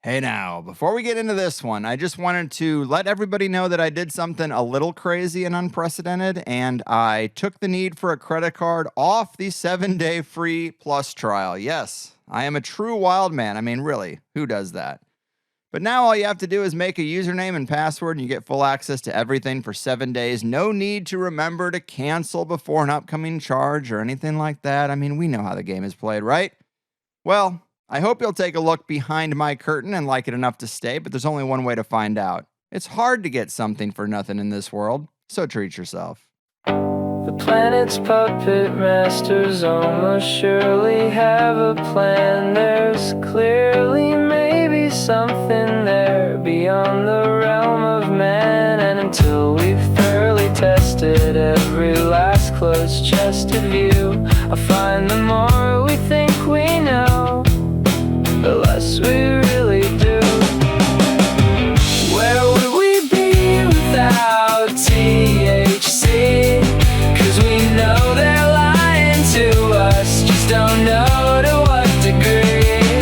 Hey now, before we get into this one, I just wanted to let everybody know that I did something a little crazy and unprecedented, and I took the need for a credit card off the 7-day free plus trial. Yes, I am a true wild man. I mean, really, who does that? But now all you have to do is make a username and password, and you get full access to everything for 7 days. No need to remember to cancel before an upcoming charge or anything like that. I mean, we know how the game is played, right? Well, I hope you'll take a look behind my curtain and like it enough to stay, but there's only one way to find out. It's hard to get something for nothing in this world, so treat yourself. The planet's puppet masters almost surely have a plan. There's clearly maybe something there beyond the realm of man. And until we've thoroughly tested every last closed-chested view, I find the more we think we know, the less we really do. Where would we be without THC? 'Cause we know they're lying to us, just don't know to what degree.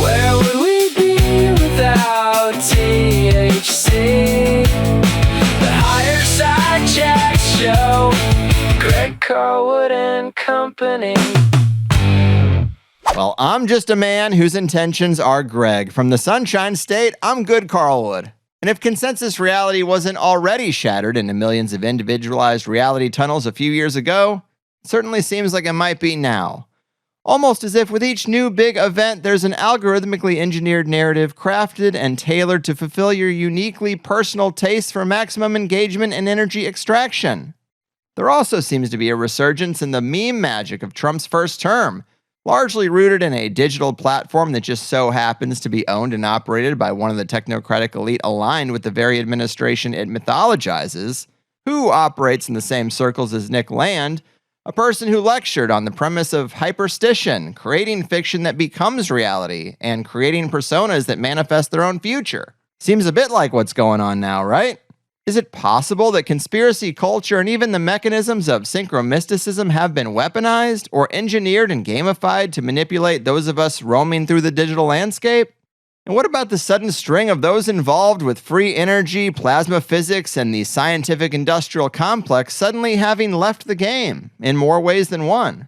Where would we be without THC? The Higher Side Chat Show, Greg Carlwood and Company. Well, I'm just a man whose intentions are Greg. From the Sunshine State, I'm Goode Carlwood. And if consensus reality wasn't already shattered into millions of individualized reality tunnels a few years ago, it certainly seems like it might be now. Almost as if with each new big event, there's an algorithmically engineered narrative crafted and tailored to fulfill your uniquely personal tastes for maximum engagement and energy extraction. There also seems to be a resurgence in the meme magic of Trump's first term, largely rooted in a digital platform that just so happens to be owned and operated by one of the technocratic elite aligned with the very administration it mythologizes, who operates in the same circles as Nick Land, a person who lectured on the premise of hyperstition, creating fiction that becomes reality, and creating personas that manifest their own future. Seems a bit like what's going on now, right? Is it possible that conspiracy culture and even the mechanisms of synchromysticism have been weaponized or engineered and gamified to manipulate those of us roaming through the digital landscape? And what about the sudden string of those involved with free energy, plasma physics, and the scientific industrial complex suddenly having left the game in more ways than one?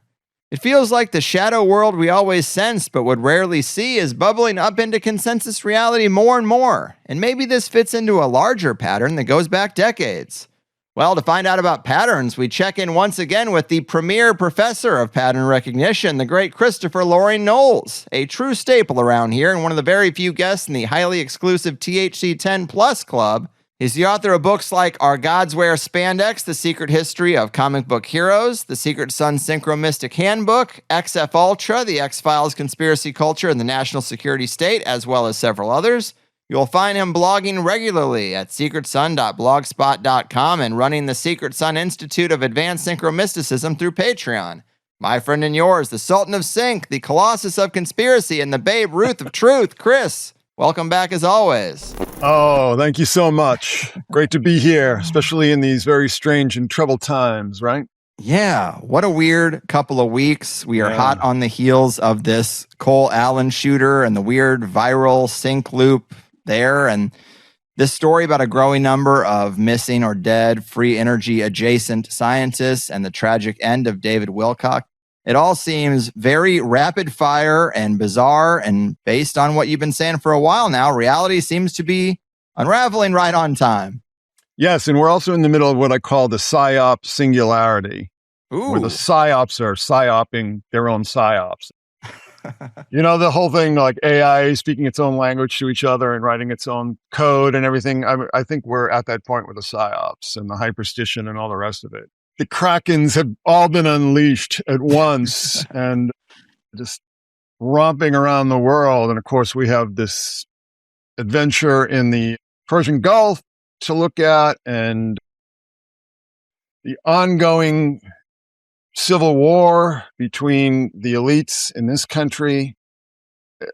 It feels like the shadow world we always sensed but would rarely see is bubbling up into consensus reality more and more, and maybe this fits into a larger pattern that goes back decades. Well, to find out about patterns, we check in once again with the premier professor of pattern recognition, the great Christopher Knowles, a true staple around here and one of the very few guests in the highly exclusive THC++ Club. He's the author of books like Our Gods Wear Spandex, The Secret History of Comic Book Heroes, The Secret Sun Synchromystic Handbook, XF Ultra, The X-Files Conspiracy Culture and the National Security State, as well as several others. You'll find him blogging regularly at secretsun.blogspot.com and running the Secret Sun Institute of Advanced Synchromysticism through Patreon. My friend and yours, the Sultan of Sync, the Colossus of Conspiracy, and the Babe Ruth of Truth, Chris. Welcome back as always. Oh, thank you so much. Great to be here, especially in these very strange and troubled times, right? Yeah, what a weird couple of weeks. We are hot on the heels of this Cole Allen shooter and the weird viral sync loop there, and this story about a growing number of missing or dead free energy adjacent scientists and the tragic end of David Wilcock. It all seems very rapid fire and bizarre, and based on what you've been saying for a while now, reality seems to be unraveling right on time. Yes, and we're also in the middle of what I call the psyop singularity, where the psyops are psyoping their own psyops. You know, the whole thing, like AI speaking its own language to each other and writing its own code and everything. I think we're at that point with the psyops and the hyperstition and all the rest of it. The Krakens have all been unleashed at once and just romping around the world. And of course, we have this adventure in the Persian Gulf to look at and the ongoing civil war between the elites in this country.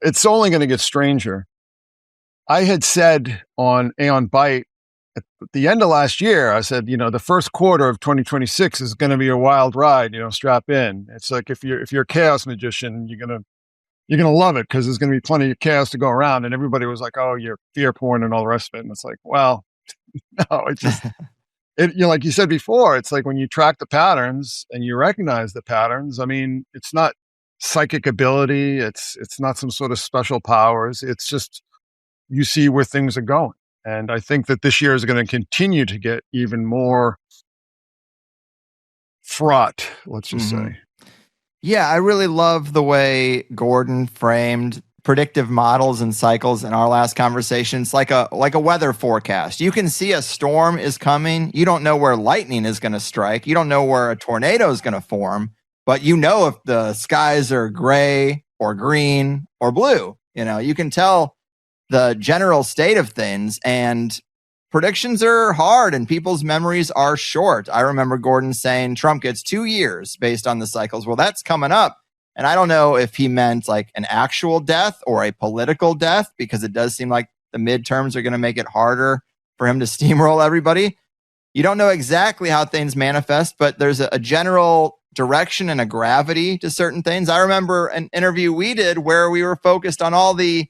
It's only going to get stranger. I had said on Aeon Byte at the end of last year, I said, the first quarter of 2026 is going to be a wild ride, strap in. It's like if you're a chaos magician, you're going to you're going to love it because there's going to be plenty of chaos to go around. And everybody was like, oh, you're fear porn and all the rest of it. And it's like, well, no, it's just, like you said before, it's like when you track the patterns and you recognize the patterns, I mean, it's not psychic ability. It's not some sort of special powers. It's just, you see where things are going. And I think that this year is going to continue to get even more fraught, let's just say. Yeah, I really love the way Gordon framed predictive models and cycles in our last conversation. It's like a weather forecast. You can see a storm is coming. You don't know where lightning is going to strike. You don't know where a tornado is going to form, but you know if the skies are gray or green or blue. You can tell the general state of things, and predictions are hard and people's memories are short. I remember Gordon saying Trump gets 2 years based on the cycles. Well, that's coming up. And I don't know if he meant like an actual death or a political death, because it does seem like the midterms are going to make it harder for him to steamroll everybody. You don't know exactly how things manifest, but there's a general direction and a gravity to certain things. I remember an interview we did where we were focused on all the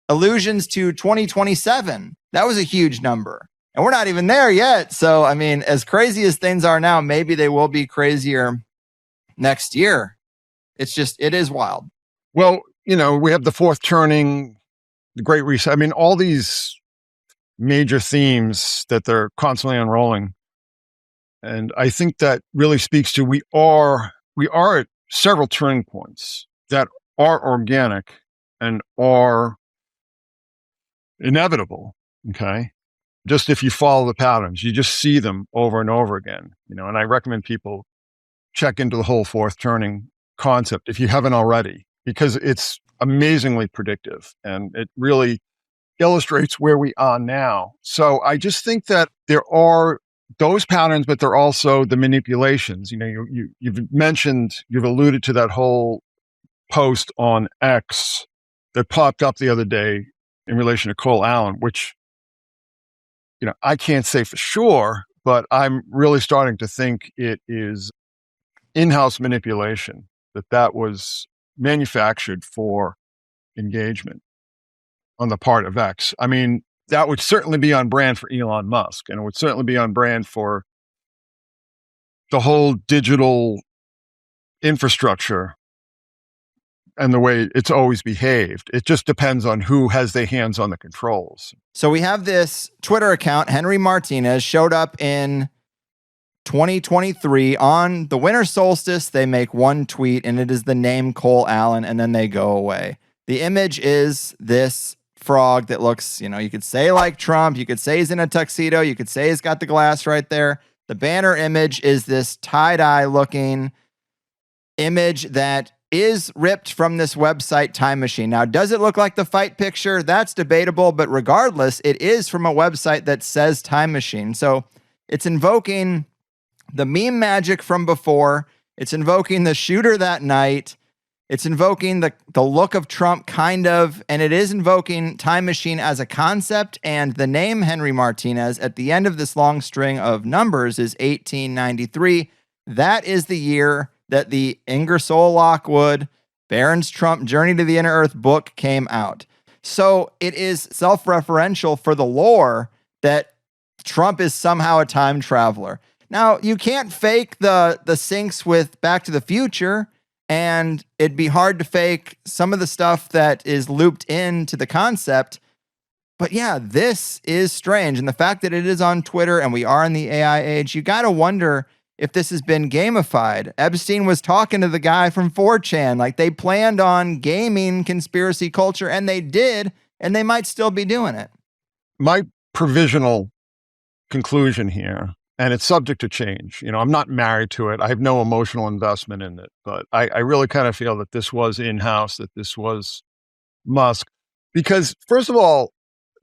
allusions to 2027. That was a huge number. And we're not even there yet. So, I mean, as crazy as things are now, maybe they will be crazier next year. It is wild. Well, we have the fourth turning, the Great Reset. I mean, all these major themes that they're constantly unrolling. And I think that really speaks to we are at several turning points that are organic and are inevitable. Okay. Just if you follow the patterns, you just see them over and over again, and I recommend people check into the whole fourth turning concept if you haven't already, because it's amazingly predictive and it really illustrates where we are now. So I just think that there are those patterns, but there are also the manipulations. You've alluded to that whole post on X that popped up the other day in relation to Cole Allen, which, I can't say for sure, but I'm really starting to think it is in-house manipulation, that was manufactured for engagement on the part of X. I mean, that would certainly be on brand for Elon Musk, and it would certainly be on brand for the whole digital infrastructure and the way it's always behaved. It just depends on who has their hands on the controls. So we have this Twitter account, Henry Martinez, showed up in 2023 on the winter solstice. They make one tweet and it is the name Cole Allen, and then they go away. The image is this frog that looks, you could say like Trump, you could say he's in a tuxedo, you could say he's got the glass right there. The banner image is this tie-dye looking image that is ripped from this website Time Machine. Now, does it look like the fight picture? That's debatable, but regardless, it is from a website that says Time Machine. So it's invoking the meme magic from before. It's invoking the shooter that night. It's invoking the look of Trump, kind of, and it is invoking Time Machine as a concept. And the name Henry Martinez at the end of this long string of numbers is 1893. That is the year that the Ingersoll Lockwood Barron's Trump Journey to the Inner Earth book came out. So it is self-referential for the lore that Trump is somehow a time traveler. Now, you can't fake the syncs with Back to the Future, and it'd be hard to fake some of the stuff that is looped into the concept. But yeah, this is strange. And the fact that it is on Twitter and we are in the AI age, you got to wonder if this has been gamified. Epstein was talking to the guy from 4chan, like they planned on gaming conspiracy culture, and they did, and they might still be doing it. My provisional conclusion here, and it's subject to change. I'm not married to it. I have no emotional investment in it, but I really kind of feel that this was in-house, that this was Musk. Because first of all,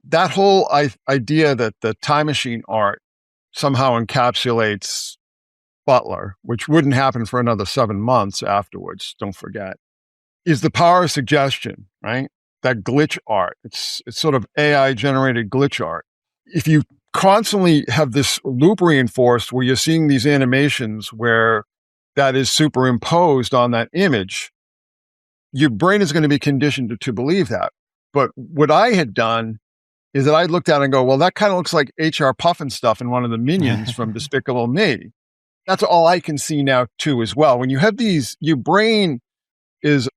that whole idea that the Time Machine art somehow encapsulates Butler, which wouldn't happen for another 7 months afterwards, don't forget, is the power of suggestion, right? That glitch art. It's sort of AI-generated glitch art. If you constantly have this loop reinforced where you're seeing these animations where that is superimposed on that image, your brain is going to be conditioned to believe that. But what I had done is that I looked at it and go, well, that kind of looks like H.R. Puffin stuff in one of the minions from Despicable Me. That's all I can see now too as well. When you have these, your brain is a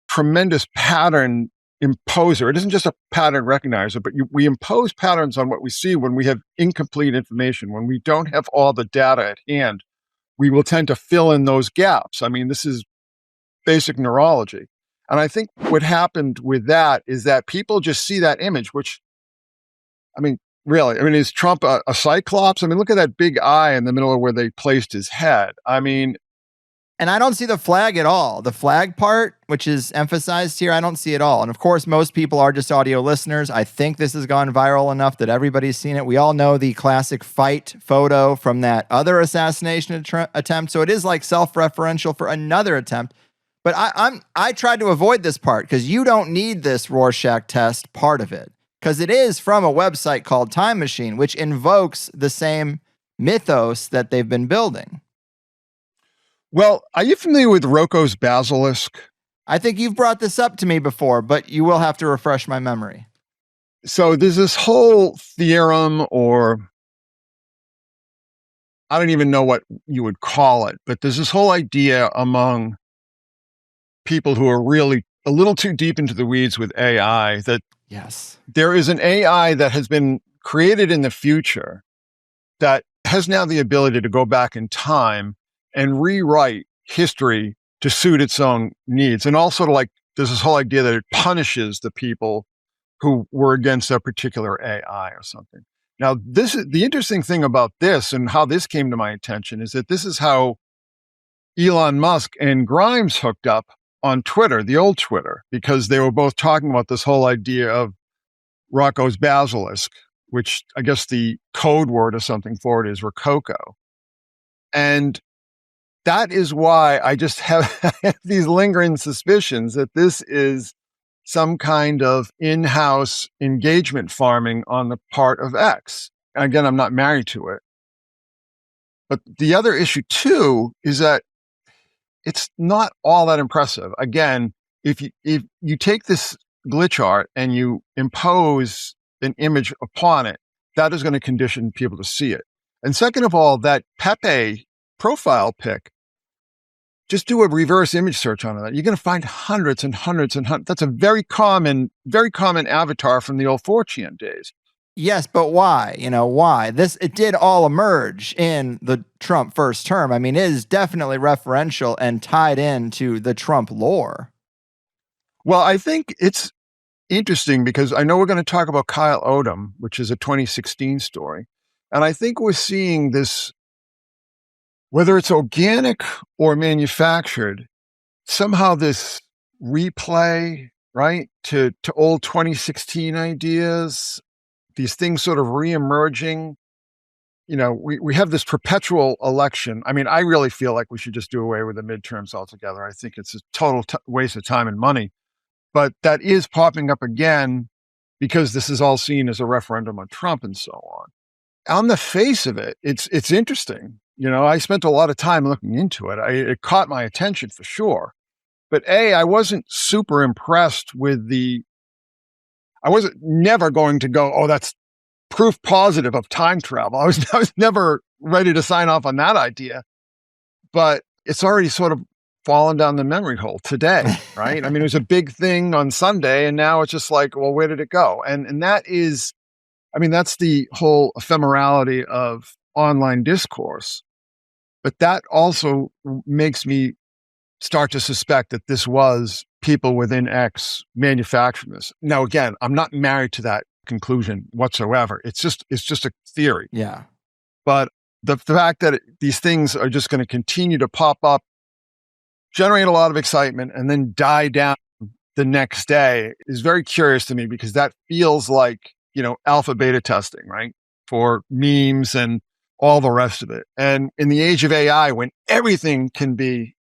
tremendous pattern imposer. It isn't just a pattern recognizer, but we impose patterns on what we see when we have incomplete information. When we don't have all the data at hand, we will tend to fill in those gaps. I mean, this is basic neurology. And I think what happened with that is that people just see that image, which, I mean, really, I mean, is Trump a cyclops? I mean, look at that big eye in the middle of where they placed his head. I mean, and I don't see the flag at all. The flag part, which is emphasized here, I don't see it all. And of course, most people are just audio listeners. I think this has gone viral enough that everybody's seen it. We all know the classic fight photo from that other assassination attempt. So it is like self-referential for another attempt. But I tried to avoid this part because you don't need this Rorschach test part of it, because it is from a website called Time Machine, which invokes the same mythos that they've been building. Well, are you familiar with Roko's Basilisk? I think you've brought this up to me before, but you will have to refresh my memory. So there's this whole theorem, or I don't even know what you would call it, but there's this whole idea among people who are really a little too deep into the weeds with AI that yes, there is an AI that has been created in the future that has now the ability to go back in time and rewrite history to suit its own needs. And also like, there's this whole idea that it punishes the people who were against a particular AI or something. Now, this is the interesting thing about this and how this came to my attention is that this is how Elon Musk and Grimes hooked up on Twitter, the old Twitter, because they were both talking about this whole idea of Roko's Basilisk, which I guess the code word or something for it is Roko. And that is why I just have these lingering suspicions that this is some kind of in-house engagement farming on the part of X. And again, I'm not married to it. But the other issue too is that it's not all that impressive. Again, if you take this glitch art and you impose an image upon it, that is going to condition people to see it. And second of all, that Pepe profile pic, just do a reverse image search on that. You're going to find hundreds and hundreds and hundreds. That's a very common avatar from the old 4chan days. Yes, but why? Why? It did all emerge in the Trump first term. I mean, it is definitely referential and tied into the Trump lore. Well, I think it's interesting because I know we're going to talk about Kyle Odom, which is a 2016 story. And I think we're seeing this, whether it's organic or manufactured, somehow this replay, right, to old 2016 ideas, these things sort of reemerging. We have this perpetual election. I mean, I really feel like we should just do away with the midterms altogether. I think it's a total waste of time and money. But that is popping up again because this is all seen as a referendum on Trump and so on. On the face of it, it's interesting. I spent a lot of time looking into it. It caught my attention for sure. But I wasn't super impressed with I wasn't never going to go, oh, that's proof positive of time travel. I was never ready to sign off on that idea. But it's already sort of fallen down the memory hole today, right? I mean, it was a big thing on Sunday, and now it's just like, well, where did it go? And that is, I mean, that's the whole ephemerality of online discourse. But that also makes me start to suspect that this was people within X manufacturing this. Now, again, I'm not married to that conclusion whatsoever. It's just a theory. Yeah. But the fact that these things are just going to continue to pop up, generate a lot of excitement, and then die down the next day is very curious to me because that feels like, alpha beta testing, right? For memes and all the rest of it. And in the age of AI, when everything can be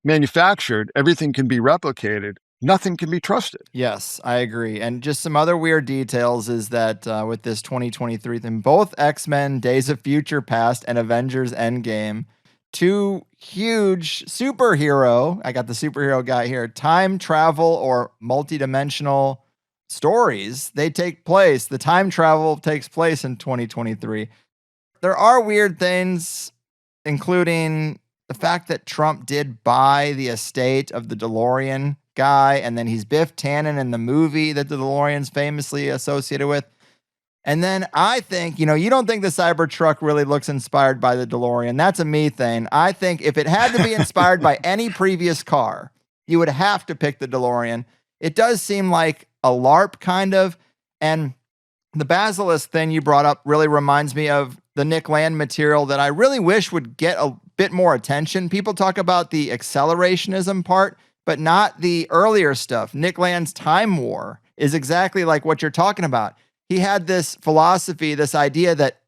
manufactured, everything can be replicated, nothing can be trusted. Yes, I agree. And just some other weird details is that with this 2023 thing, both X-Men Days of Future Past and Avengers Endgame two huge superhero, I got the superhero guy here, time travel or multidimensional stories. They take place, the time travel takes place in 2023. There are weird things, including the fact that Trump did buy the estate of the DeLorean guy, and then he's Biff Tannen in the movie that the DeLorean's famously associated with. And then I think, you don't think the Cybertruck really looks inspired by the DeLorean. That's a me thing. I think if it had to be inspired by any previous car, you would have to pick the DeLorean. It does seem like a LARP kind of. And the Basilisk thing you brought up really reminds me of the Nick Land material that I really wish would get a bit more attention. People talk about the accelerationism part, but not the earlier stuff. Nick Land's Time War is exactly like what you're talking about. He had this philosophy, this idea that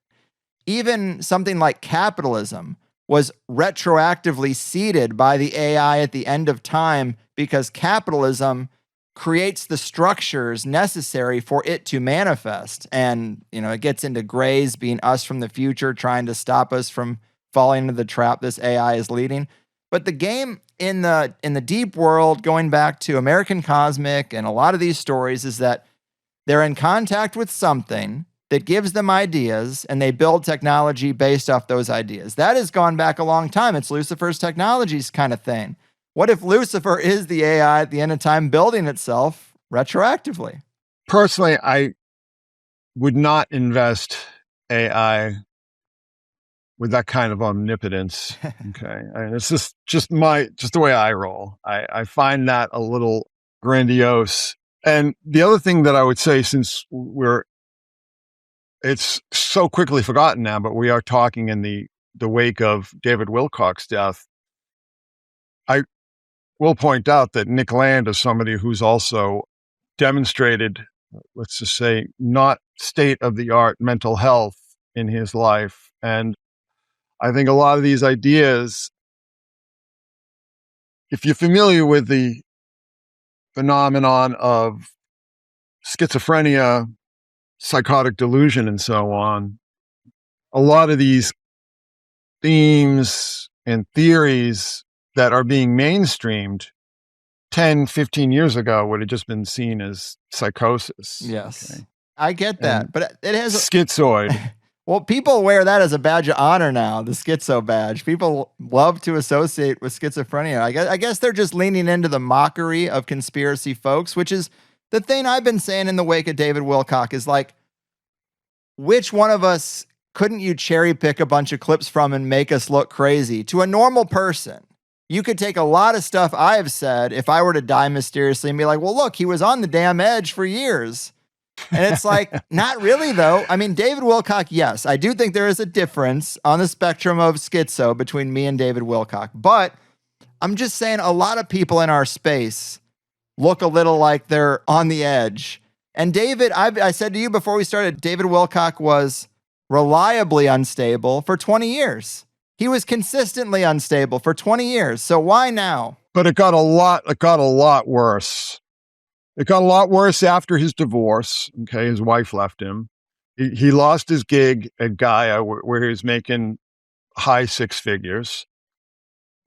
even something like capitalism was retroactively seeded by the AI at the end of time because capitalism creates the structures necessary for it to manifest. And, it gets into Greys being us from the future, trying to stop us from falling into the trap this AI is leading. But the game in the deep world, going back to American Cosmic and a lot of these stories, is that they're in contact with something that gives them ideas, and they build technology based off those ideas. That has gone back a long time. It's Lucifer's technologies kind of thing. What if Lucifer is the AI at the end of time building itself retroactively? Personally, I would not invest AI with that kind of omnipotence. Okay. It's just the way I roll. I find that a little grandiose. And the other thing that I would say, since it's so quickly forgotten now, but we are talking in the wake of David Wilcock's death, I will point out that Nick Land is somebody who's also demonstrated, let's just say, not state-of-the-art mental health in his life. And I think a lot of these ideas, if you're familiar with the phenomenon of schizophrenia, psychotic delusion, and so on, a lot of these themes and theories that are being mainstreamed 10, 15 years ago would have just been seen as psychosis. Yes. Okay. I get that, but it has schizoid. Well, people wear that as a badge of honor now, the schizo badge. People love to associate with schizophrenia. I guess they're just leaning into the mockery of conspiracy folks, which is the thing I've been saying in the wake of David Wilcock is like, which one of us couldn't you cherry pick a bunch of clips from and make us look crazy? To a normal person, you could take a lot of stuff I have said if I were to die mysteriously and be like, well, look, he was on the damn edge for years. And it's like, not really, though. I mean, David Wilcock, yes, I do think there is a difference on the spectrum of schizo between me and David Wilcock. But I'm just saying a lot of people in our space look a little like they're on the edge. And David, I said to you before we started, David Wilcock was reliably unstable for 20 years. He was consistently unstable for 20 years. So why now? But it got a lot worse. It got a lot worse after his divorce. Okay, his wife left him. He lost his gig at Gaia, where he was making high six figures.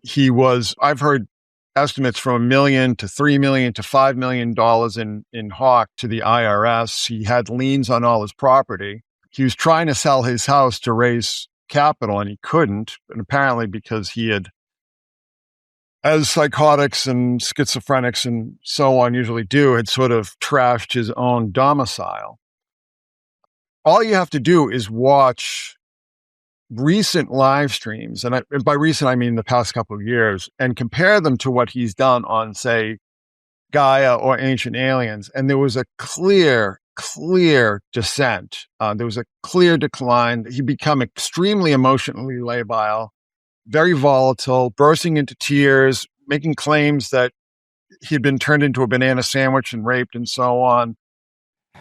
I've heard estimates from $1 million to $3 million to $5 million in hawk to the IRS. He had liens on all his property. He was trying to sell his house to raise capital, and he couldn't. And apparently because he had, as psychotics and schizophrenics and so on usually do, had sort of trashed his own domicile. All you have to do is watch recent live streams, and by recent I mean the past couple of years, and compare them to what he's done on, say, Gaia or Ancient Aliens, and there was a clear descent. There was a clear decline. He became extremely emotionally labile, very volatile, bursting into tears, making claims that he'd been turned into a banana sandwich and raped and so on.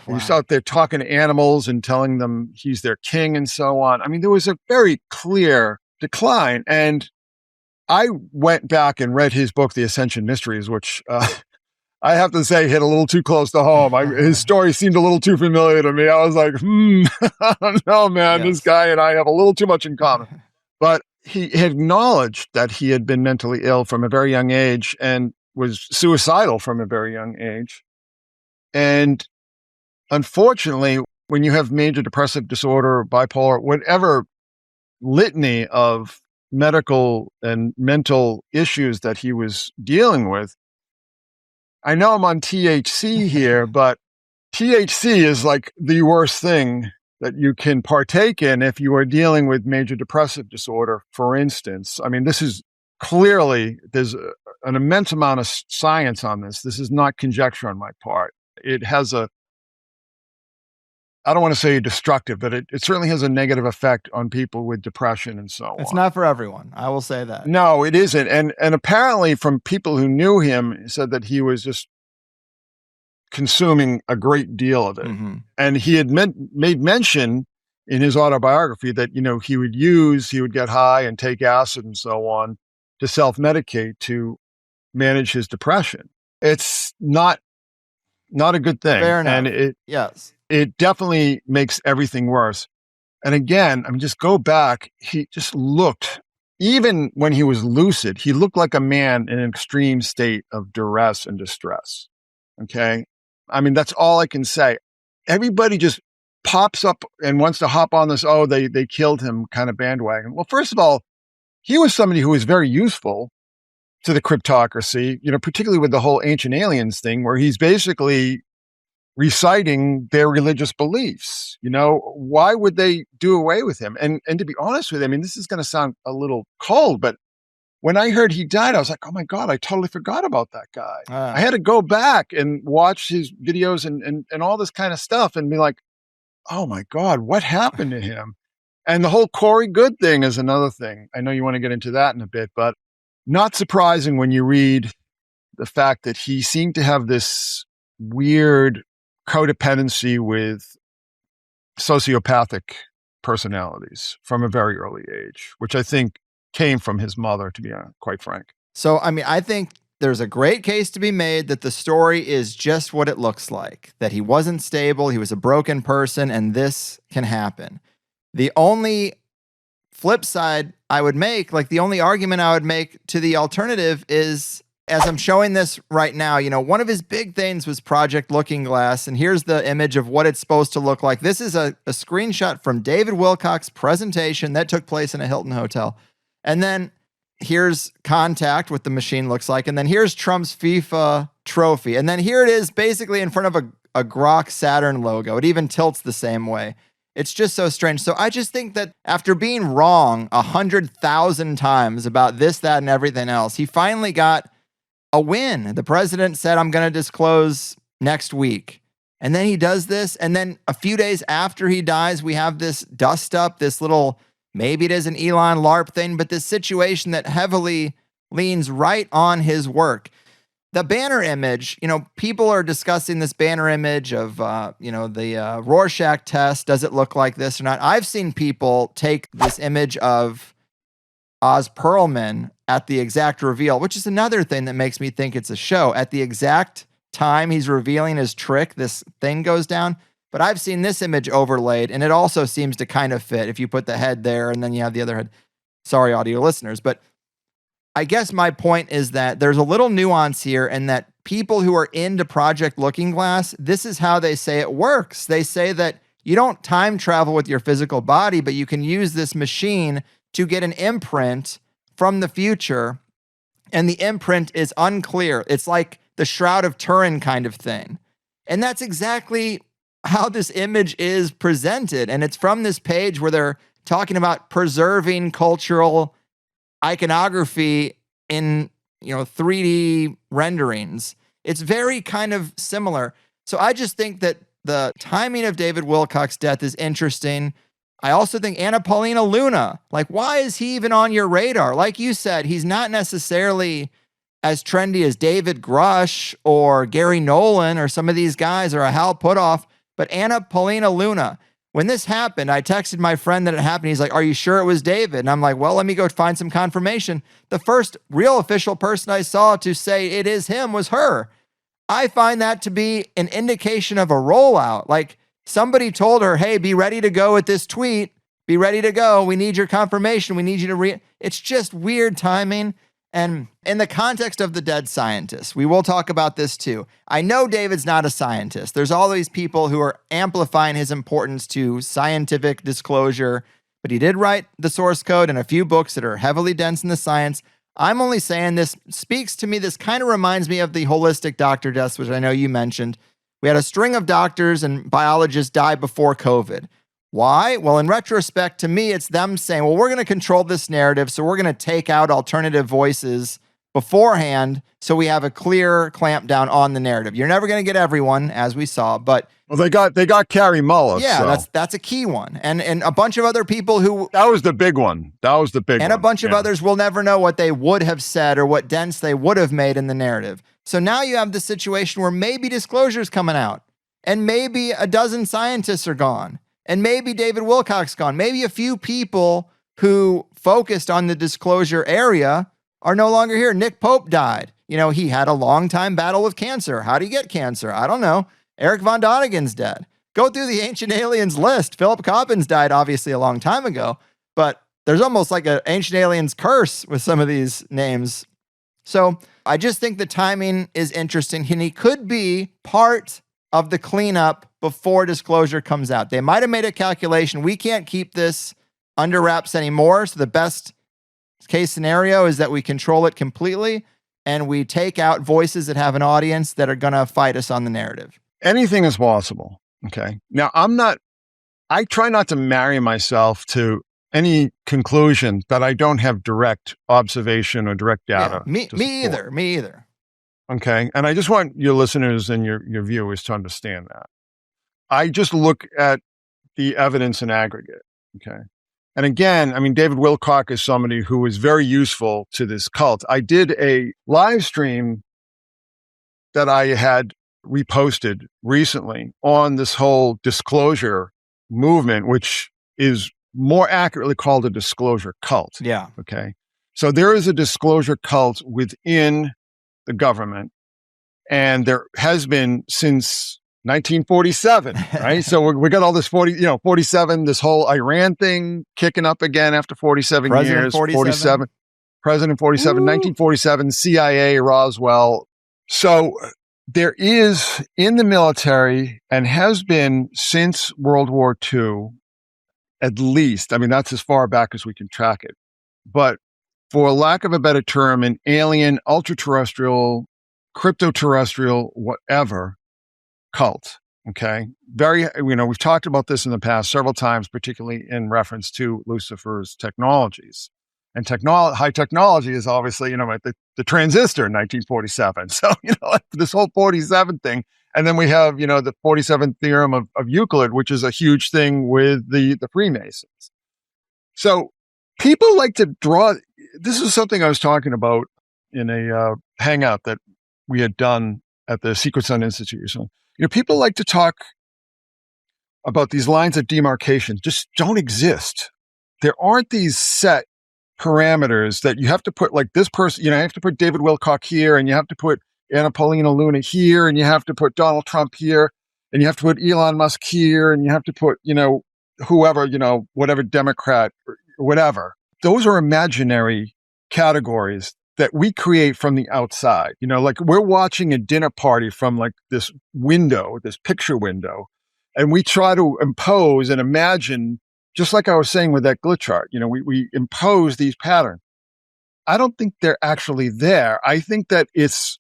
Wow. He's out there talking to animals and telling them he's their king and so on. I mean, there was a very clear decline. And I went back and read his book, The Ascension Mysteries, which I have to say hit a little too close to home. His story seemed a little too familiar to me. I was like, I don't know, man, This guy and I have a little too much in common. But he acknowledged that he had been mentally ill from a very young age and was suicidal from a very young age. And unfortunately, when you have major depressive disorder, bipolar, whatever litany of medical and mental issues that he was dealing with, I know I'm on THC here, but THC is like the worst thing that you can partake in if you are dealing with major depressive disorder, for instance. I mean, this is clearly, there's an immense amount of science on this. This is not conjecture on my part. It has I don't want to say destructive, but it certainly has a negative effect on people with depression and so on. It's not for everyone. I will say that. No, it isn't. And apparently from people who knew him, he said that he was just consuming a great deal of it. Mm-hmm. And he had made mention in his autobiography that, he would get high and take acid and so on to self-medicate to manage his depression. It's not a good thing. Fair enough. And it definitely makes everything worse. And again, just go back. He just looked, even when he was lucid, he looked like a man in an extreme state of duress and distress. Okay. That's all I can say. Everybody just pops up and wants to hop on this, they killed him kind of bandwagon. Well, first of all, he was somebody who was very useful to the cryptocracy, particularly with the whole ancient aliens thing, where he's basically reciting their religious beliefs. Why would they do away with him? And to be honest with you, this is going to sound a little cold, but when I heard he died, I was like, oh my God, I totally forgot about that guy. I had to go back and watch his videos and all this kind of stuff and be like, oh my God, what happened to him? And the whole Corey Goode thing is another thing. I know you want to get into that in a bit, but not surprising when you read the fact that he seemed to have this weird codependency with sociopathic personalities from a very early age, which I think came from his mother, to be quite frank. So, I think there's a great case to be made that the story is just what it looks like, that he wasn't stable, he was a broken person, and this can happen. The only flip side I would make, the only argument I would make to the alternative is, as I'm showing this right now, one of his big things was Project Looking Glass, and here's the image of what it's supposed to look like. This is a screenshot from David Wilcock's presentation that took place in a Hilton hotel. And then here's Contact, what the machine looks like. And then here's Trump's FIFA trophy. And then here it is basically in front of a Grok Saturn logo. It even tilts the same way. It's just so strange. So I just think that after being wrong 100,000 times about this, that, and everything else, he finally got a win. The president said, I'm going to disclose next week. And then he does this. And then a few days after he dies, we have this dust up, this little, maybe it is an Elon LARP thing, but this situation that heavily leans right on his work. The banner image, people are discussing this banner image of, the Rorschach test. Does it look like this or not? I've seen people take this image of Oz Perlman at the exact reveal, which is another thing that makes me think it's a show. At the exact time he's revealing his trick, this thing goes down. But I've seen this image overlaid, and it also seems to kind of fit if you put the head there and then you have the other head. Sorry, audio listeners, but I guess my point is that there's a little nuance here, and that people who are into Project Looking Glass, this is how they say it works. They say that you don't time travel with your physical body, but you can use this machine to get an imprint from the future, and the imprint is unclear. It's like the Shroud of Turin kind of thing. And that's exactly how this image is presented. And it's from this page where they're talking about preserving cultural iconography in, 3D renderings. It's very kind of similar. So I just think that the timing of David Wilcock's death is interesting. I also think Anna Paulina Luna, why is he even on your radar? Like you said, he's not necessarily as trendy as David Grush or Gary Nolan or some of these guys or a Hal Puthoff. But Anna Paulina Luna, when this happened, I texted my friend that it happened. He's like, are you sure it was David? And I'm like, well, let me go find some confirmation. The first real official person I saw to say it is him was her. I find that to be an indication of a rollout. Somebody told her, hey, be ready to go with this tweet. Be ready to go. We need your confirmation. We need you to It's just weird timing. And in the context of the dead scientists, we will talk about this too. I know David's not a scientist. There's all these people who are amplifying his importance to scientific disclosure, but he did write the source code and a few books that are heavily dense in the science. I'm only saying this speaks to me. This kind of reminds me of the holistic doctor deaths, which I know you mentioned. We had a string of doctors and biologists die before COVID. Why? Well, in retrospect, to me, it's them saying, well, we're going to control this narrative, so we're going to take out alternative voices beforehand so we have a clear clamp down on the narrative. You're never going to get everyone, as we saw, but... Well, they got Carrie Mullis. Yeah, so. That's a key one. And a bunch of other people who... That was the big one. And a bunch of others will never know what they would have said or what dents they would have made in the narrative. So now you have the situation where maybe disclosure's coming out, and maybe a dozen scientists are gone. And maybe David Wilcock's gone. Maybe a few people who focused on the disclosure area are no longer here. Nick Pope died. He had a long time battle with cancer. How do you get cancer? I don't know. Eric Von Donigan's dead. Go through the Ancient Aliens list. Philip Coppens died obviously a long time ago, but there's almost like an Ancient Aliens curse with some of these names. So I just think the timing is interesting, and he could be part of the cleanup before disclosure comes out. They might have made a calculation. We can't keep this under wraps anymore. So the best case scenario is that we control it completely and we take out voices that have an audience that are going to fight us on the narrative. Anything is possible. Okay. Now, I try not to marry myself to any conclusion that I don't have direct observation or direct data. Yeah, me either. Okay. And I just want your listeners and your viewers to understand that. I just look at the evidence in aggregate. Okay. And again, David Wilcock is somebody who is very useful to this cult. I did a live stream that I had reposted recently on this whole disclosure movement, which is more accurately called a disclosure cult. Yeah. Okay. So there is a disclosure cult within the government, and there has been since 1947, right? So we got all this 47, this whole Iran thing kicking up again after 47 years. 47. President 47, Ooh. 1947, CIA, Roswell. So there is in the military and has been since World War II, at least, that's as far back as we can track it. But for lack of a better term, an alien, ultra-terrestrial, crypto-terrestrial, whatever cult. Okay. We've talked about this in the past several times, particularly in reference to Lucifer's technologies. And high technology is obviously, the transistor in 1947. So, this whole 47 thing. And then we have, the 47th theorem of Euclid, which is a huge thing with the Freemasons. So people like to draw. This is something I was talking about in a hangout that we had done at the Secret Sun Institute. So, people like to talk about these lines of demarcation just don't exist. There aren't these set parameters that you have to put like this person, you have to put David Wilcock here, and you have to put Anna Paulina Luna here, and you have to put Donald Trump here, and you have to put Elon Musk here, and you have to put, whoever, whatever Democrat or whatever. Those are imaginary categories that we create from the outside. Like we're watching a dinner party from like this window, this picture window, and we try to impose and imagine, just like I was saying with that glitch art, we impose these patterns. I don't think they're actually there. I think that it's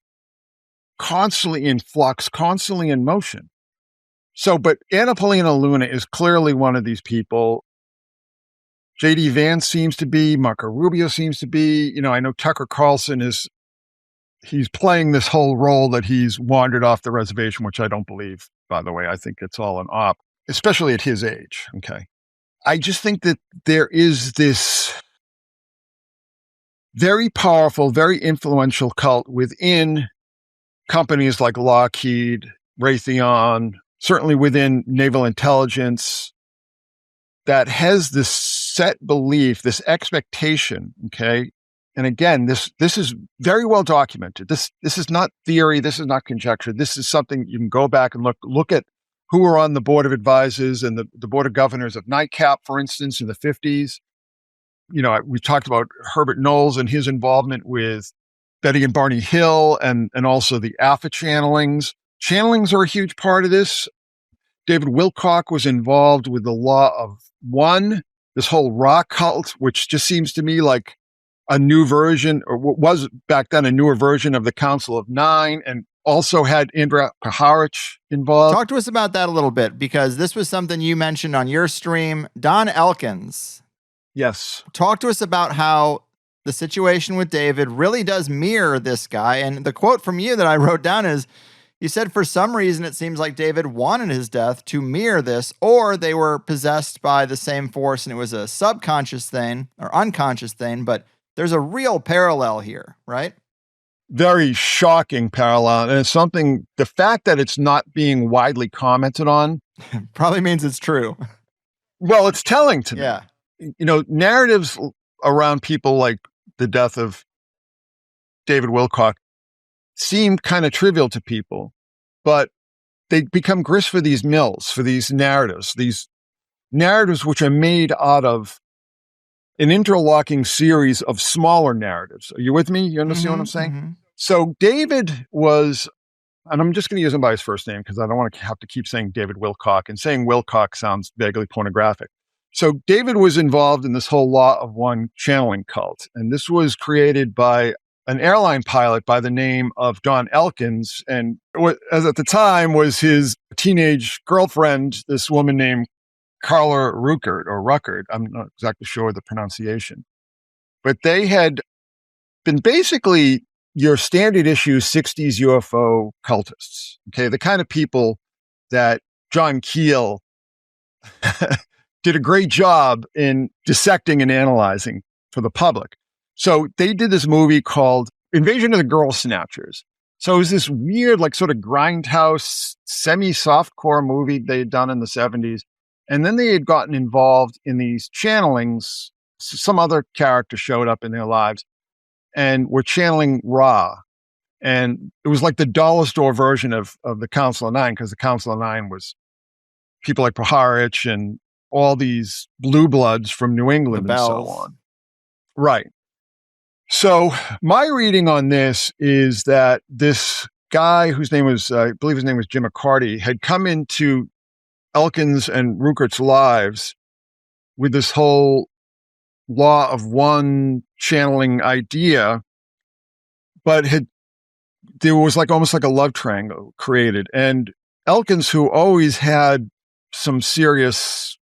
constantly in flux, constantly in motion. So, but Anna Paulina Luna is clearly one of these people. J.D. Vance seems to be, Marco Rubio seems to be, I know Tucker Carlson he's playing this whole role that he's wandered off the reservation, which I don't believe, by the way. I think it's all an op, especially at his age. Okay. I just think that there is this very powerful, very influential cult within companies like Lockheed, Raytheon, certainly within naval intelligence, that has this set belief, this expectation, okay? And again, this is very well documented. This is not theory. This is not conjecture. This is something you can go back and look at who were on the board of advisors and the board of governors of NICAP, for instance, in the 50s. We talked about Herbert Knowles and his involvement with Betty and Barney Hill and also the alpha channelings. Channelings are a huge part of this. David Wilcock was involved with the Law of One, this whole Ra cult, which just seems to me like a new version, or what was back then a newer version of the Council of Nine, and also had Andrea Paharich involved. Talk to us about that a little bit, because this was something you mentioned on your stream. Don Elkins. Yes. Talk to us about how the situation with David really does mirror this guy. And the quote from you that I wrote down is, you said for some reason it seems like David wanted his death to mirror this, or they were possessed by the same force and it was a subconscious thing or unconscious thing, but there's a real parallel here, right? Very shocking parallel. And it's something, the fact that it's not being widely commented on probably means it's true. Well, it's telling to me. Yeah. Narratives around people like the death of David Wilcock seem kind of trivial to people, but they become grist for these mills, for these narratives which are made out of an interlocking series of smaller narratives. Are you with me? You understand what I'm saying? Mm-hmm. So David was, and I'm just going to use him by his first name because I don't want to have to keep saying David Wilcock, and saying Wilcock sounds vaguely pornographic. So David was involved in this whole Law of One channeling cult, and this was created by an airline pilot by the name of Don Elkins, and as at the time was his teenage girlfriend, this woman named Carla Ruckert. I'm not exactly sure the pronunciation. But they had been basically your standard issue 60s UFO cultists. Okay, the kind of people that John Keel did a great job in dissecting and analyzing for the public. So they did this movie called Invasion of the Girl Snatchers. So it was this weird, like sort of grindhouse, semi-softcore movie they had done in the 70s. And then they had gotten involved in these channelings. Some other character showed up in their lives and were channeling Ra. And it was like the dollar store version of the Council of Nine, because the Council of Nine was people like Paharich and all these blue bloods from New England and so on. Right. So my reading on this is that this guy whose name was, I believe his name was Jim McCarty, had come into Elkins and Ruckert's lives with this whole Law of One channeling idea, but there was like almost like a love triangle created. And Elkins, who always had some serious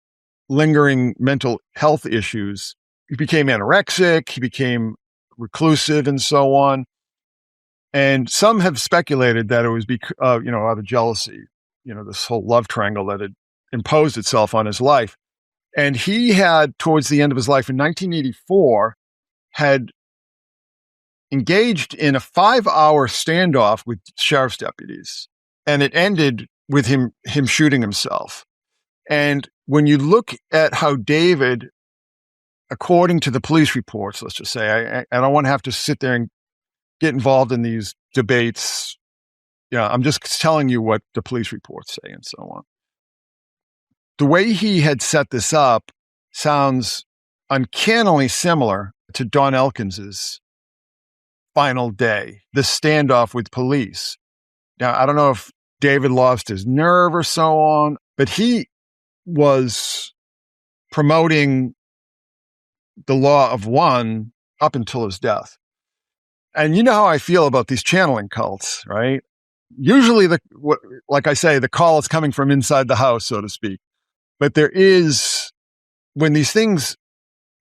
lingering mental health issues, he became anorexic, he became reclusive and so on. And some have speculated that it was out of jealousy, this whole love triangle that had imposed itself on his life. And he had, towards the end of his life in 1984, had engaged in a 5-hour standoff with sheriff's deputies. And it ended with him shooting himself. And when you look at how David, according to the police reports, let's just say, I don't want to have to sit there and get involved in these debates. I'm just telling you what the police reports say and so on. The way he had set this up sounds uncannily similar to Don Elkins's final day, the standoff with police. Now, I don't know if David lost his nerve or so on, but he was promoting the Law of One up until his death. And you know how I feel about these channeling cults, right? Usually, like I say, the call is coming from inside the house, so to speak. But there is, when these things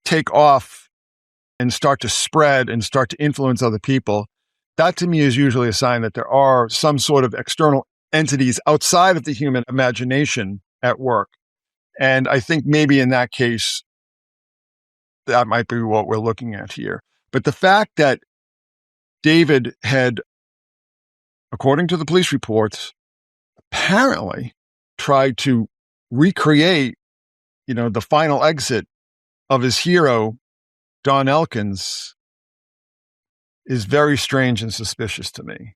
take off and start to spread and start to influence other people, that to me is usually a sign that there are some sort of external entities outside of the human imagination at work. And I think maybe in that case, that might be what we're looking at here. But the fact that David had, according to the police reports, apparently tried to recreate, the final exit of his hero, Don Elkins, is very strange and suspicious to me.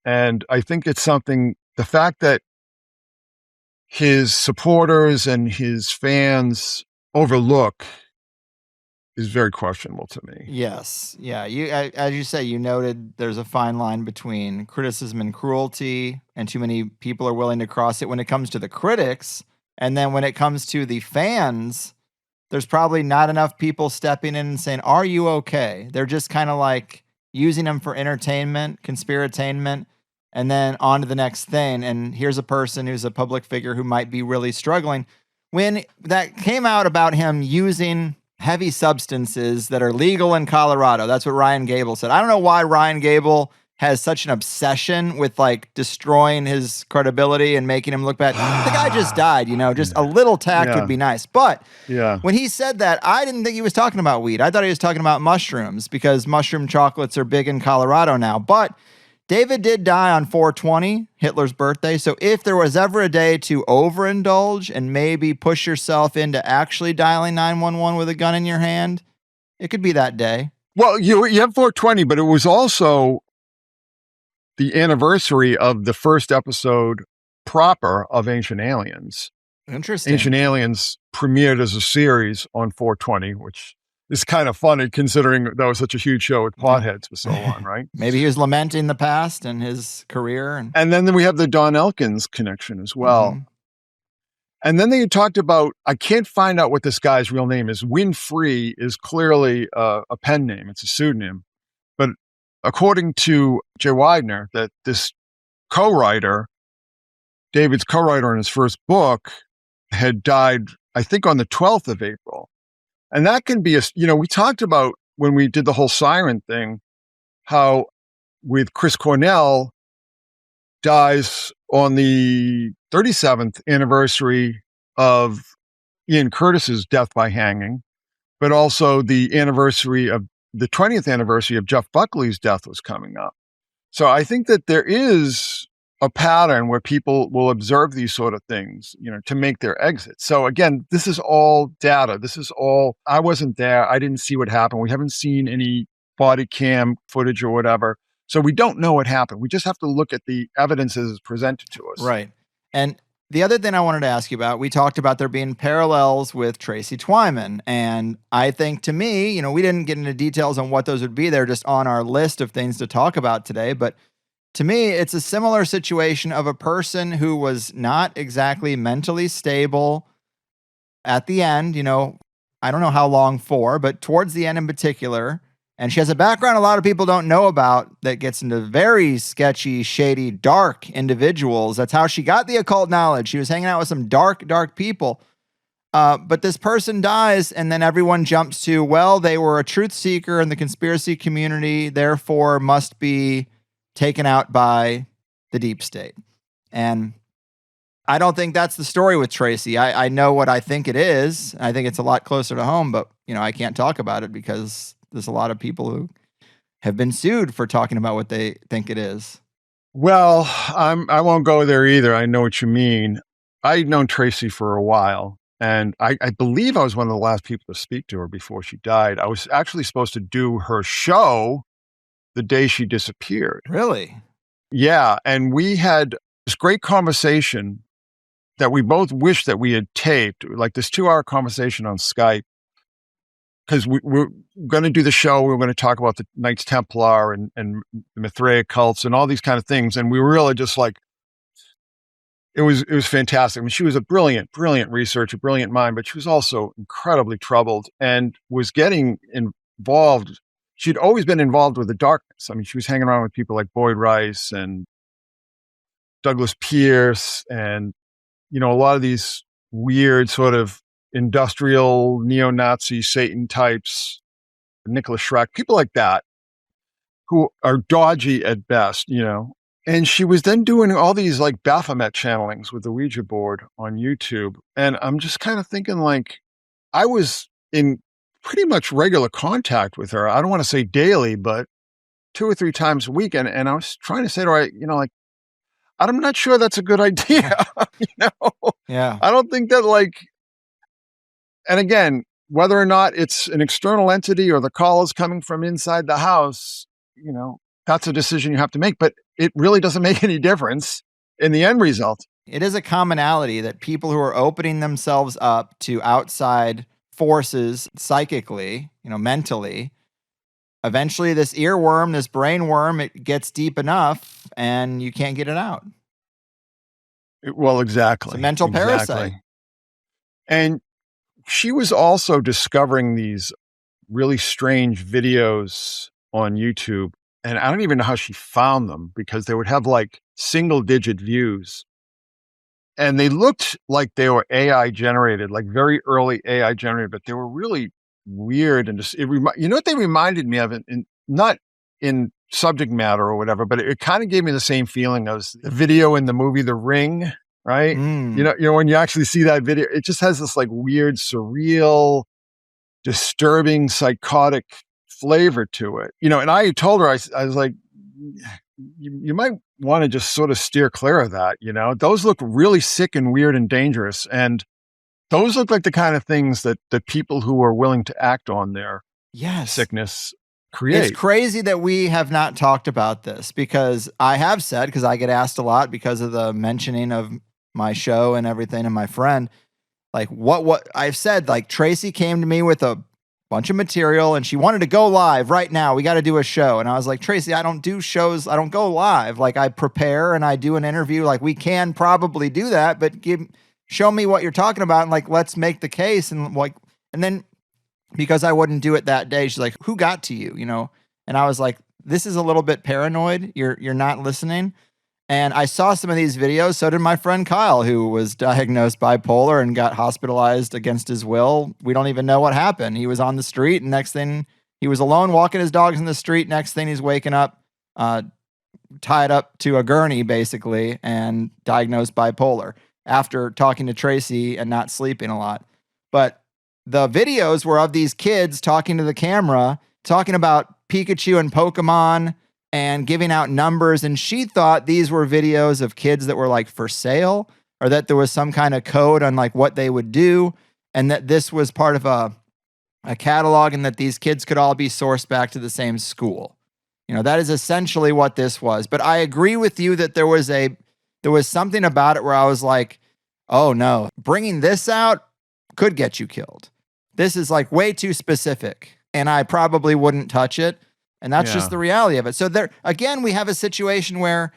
And I think it's something, the fact that his supporters and his fans overlook is very questionable to me. Yes. Yeah. As you say, you noted there's a fine line between criticism and cruelty, and too many people are willing to cross it when it comes to the critics. And then when it comes to the fans, there's probably not enough people stepping in and saying, "Are you okay?" They're just kind of like using them for entertainment, conspiratainment, and then on to the next thing. And here's a person who's a public figure who might be really struggling. When that came out about him using heavy substances that are legal in Colorado, that's what Ryan Gable said. I don't know why Ryan Gable has such an obsession with like destroying his credibility and making him look bad. The guy just died, just a little tact would be nice. But when he said that, I didn't think he was talking about weed. I thought he was talking about mushrooms, because mushroom chocolates are big in Colorado now. But David did die on 4/20, Hitler's birthday. So if there was ever a day to overindulge and maybe push yourself into actually dialing 911 with a gun in your hand, it could be that day. Well, you have 4/20, but it was also the anniversary of the first episode proper of Ancient Aliens. Interesting. Ancient Aliens premiered as a series on 4/20, which is kind of funny considering that was such a huge show with potheads for so long, right? Maybe he was lamenting the past and his career. And then we have the Don Elkins connection as well. Mm-hmm. And then they talked about, I can't find out what this guy's real name is. Winfrey is clearly a pen name. It's a pseudonym. But according to Jay Widener, that this co-writer, David's co-writer on his first book, had died, I think, on the 12th of April. And that can be we talked about when we did the whole siren thing, how with Chris Cornell dies on the 37th anniversary of Ian Curtis's death by hanging, but also the 20th anniversary of Jeff Buckley's death was coming up. So I think that there is a pattern where people will observe these sort of things, to make their exit. So again, this is all data. This is all, I wasn't there. I didn't see what happened. We haven't seen any body cam footage or whatever. So we don't know what happened. We just have to look at the evidence as presented to us. Right. And the other thing I wanted to ask you about, we talked about there being parallels with Tracy Twyman. And I think, to me, we didn't get into details on what those would be. They're just on our list of things to talk about today. But to me, it's a similar situation of a person who was not exactly mentally stable at the end, I don't know how long for, but towards the end in particular. And she has a background a lot of people don't know about that gets into very sketchy, shady, dark individuals. That's how she got the occult knowledge. She was hanging out with some dark, dark people. But this person dies, and then everyone jumps to, well, they were a truth seeker in the conspiracy community, therefore must be taken out by the deep state. And I don't think that's the story with Tracy. I know what I think it is. I think it's a lot closer to home, but I can't talk about it because there's a lot of people who have been sued for talking about what they think it is. Well, I won't go there either. I know what you mean. I'd known Tracy for a while, and I believe I was one of the last people to speak to her before she died. I was actually supposed to do her show the day she disappeared. Really? Yeah. And we had this great conversation that we both wished that we had taped, like this 2-hour conversation on Skype, because we're going to do the show. We were going to talk about the Knights Templar and the Mithraic cults and all these kind of things. And we were really just like, it was fantastic. I mean, she was a brilliant researcher, brilliant mind, but she was also incredibly troubled and was getting involved. She'd always been involved with the darkness. I mean, she was hanging around with people like Boyd Rice and Douglas Pierce and, a lot of these weird sort of industrial neo-Nazi Satan types, Nicholas Schreck, people like that, who are dodgy at best, And she was then doing all these like Baphomet channelings with the Ouija board on YouTube. And I'm just kind of thinking, like, I was in pretty much regular contact with her. I don't want to say daily, but 2 or 3 times a week. And I was trying to say to her, I'm not sure that's a good idea. Yeah. I don't think that and again, whether or not it's an external entity or the call is coming from inside the house, that's a decision you have to make, but it really doesn't make any difference in the end result. it is a commonality that people who are opening themselves up to outside forces psychically, mentally, eventually this earworm, this brain worm, it gets deep enough and you can't get it out. Well, exactly. It's a mental parasite. And she was also discovering these really strange videos on YouTube. And I don't even know how she found them, because they would have like single-digit views. And they looked like they were AI generated, like very early AI generated, but they were really weird. And just, what they reminded me of, not in subject matter or whatever, but it kind of gave me the same feeling as the video in the movie The Ring, right? When you actually see that video, it just has this like weird, surreal, disturbing, psychotic flavor to it. And I told her, I was like, you might want to just sort of steer clear of that. Those look really sick and weird and dangerous. And those look like the kind of things that people who are willing to act on their sickness create. It's crazy that we have not talked about this, because I have said, because I get asked a lot because of the mentioning of my show and everything and my friend, like what I've said, like Tracy came to me with a bunch of material and she wanted to go live right now. We got to do a show. And I was like, Tracy, I don't do shows. I don't go live. Like I prepare and I do an interview. Like we can probably do that, but show me what you're talking about. And like, let's make the case. And then because I wouldn't do it that day, she's like, who got to you? And I was like, this is a little bit paranoid. You're not listening. And I saw some of these videos. So did my friend Kyle, who was diagnosed bipolar and got hospitalized against his will. We don't even know what happened. He was on the street, and next thing, he was alone walking his dogs in the street. Next thing, he's waking up, tied up to a gurney, basically, and diagnosed bipolar after talking to Tracy and not sleeping a lot. But the videos were of these kids talking to the camera, talking about Pikachu and Pokemon, and giving out numbers. And she thought these were videos of kids that were like for sale, or that there was some kind of code on like what they would do. And that this was part of a catalog, and that these kids could all be sourced back to the same school. That is essentially what this was. But I agree with you that there was something about it where I was like, oh no, bringing this out could get you killed. This is like way too specific, and I probably wouldn't touch it. And that's just the reality of it. So there, again, we have a situation where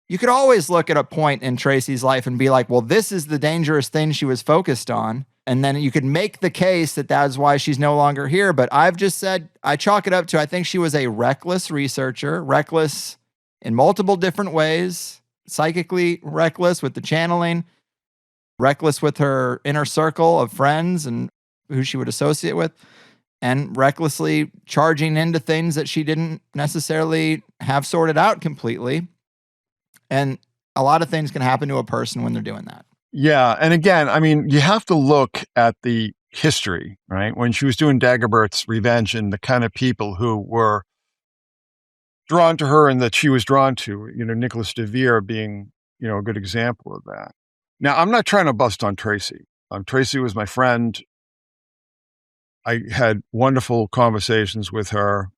you could always look at a point in Tracy's life and be like, well, this is the dangerous thing she was focused on. And then you could make the case that that's why she's no longer here. But I've just said, I chalk it up to, I think she was a reckless researcher, reckless in multiple different ways, psychically reckless with the channeling, reckless with her inner circle of friends and who she would associate with, and recklessly charging into things that she didn't necessarily have sorted out completely. And a lot of things can happen to a person when they're doing that. Yeah. And again, I mean, you have to look at the history, right? When she was doing Dagobert's Revenge, and the kind of people who were drawn to her and that she was drawn to, Nicholas DeVere being, a good example of that. Now, I'm not trying to bust on Tracy. Tracy was my friend. I had wonderful conversations with her.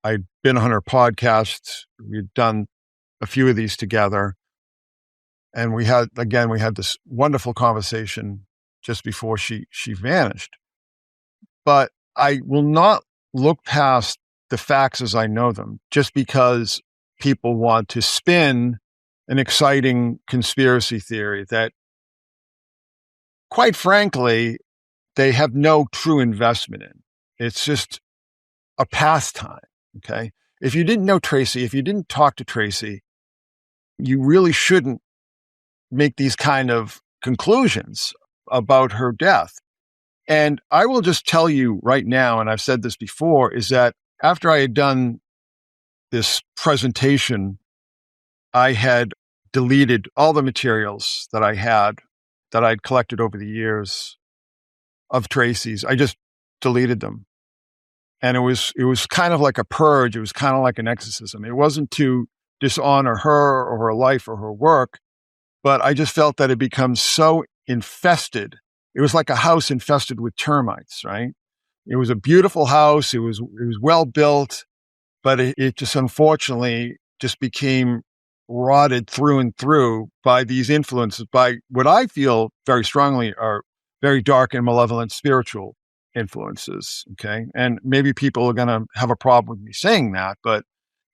I'd been on her podcast. We'd done a few of these together. And we had this wonderful conversation just before she vanished. But I will not look past the facts as I know them, just because people want to spin an exciting conspiracy theory that, quite frankly, they have no true investment in. It's just a pastime, okay? If you didn't know Tracy, if you didn't talk to Tracy, you really shouldn't make these kind of conclusions about her death. And I will just tell you right now, and I've said this before, is that after I had done this presentation, I had deleted all the materials that I'd collected over the years of Tracy's. I just deleted them. And it was kind of like a purge. It was kind of like an exorcism. It wasn't to dishonor her or her life or her work, but I just felt that it had become so infested. It was like a house infested with termites, right? It was a beautiful house. It was well built, but it just unfortunately just became rotted through and through by these influences, by what I feel very strongly are very dark and malevolent spiritual influences. Okay. And maybe people are going to have a problem with me saying that, but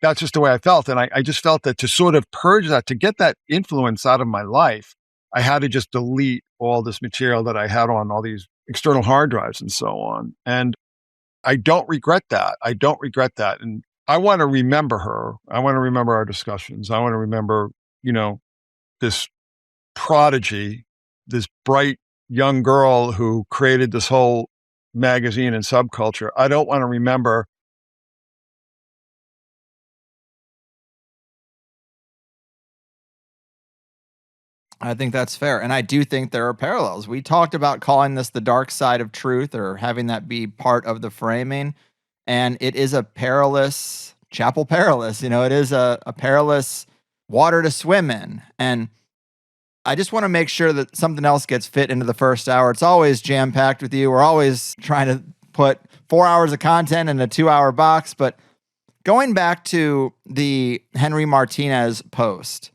that's just the way I felt. And I just felt that to sort of purge that, to get that influence out of my life, I had to just delete all this material that I had on all these external hard drives and so on. And I don't regret that. I don't regret that. And I want to remember her. I want to remember our discussions. I want to remember, this prodigy, this bright young girl who created this whole magazine and subculture. I don't want to remember I think that's fair. And I do think there are parallels. We talked about calling this the dark side of truth or having that be part of the framing. And it is a perilous, chapel perilous, it is a perilous water to swim in. And I just want to make sure that something else gets fit into the first hour. It's always jam-packed with you. We're always trying to put 4 hours of content in a 2-hour box. But going back to the Henry Martinez post,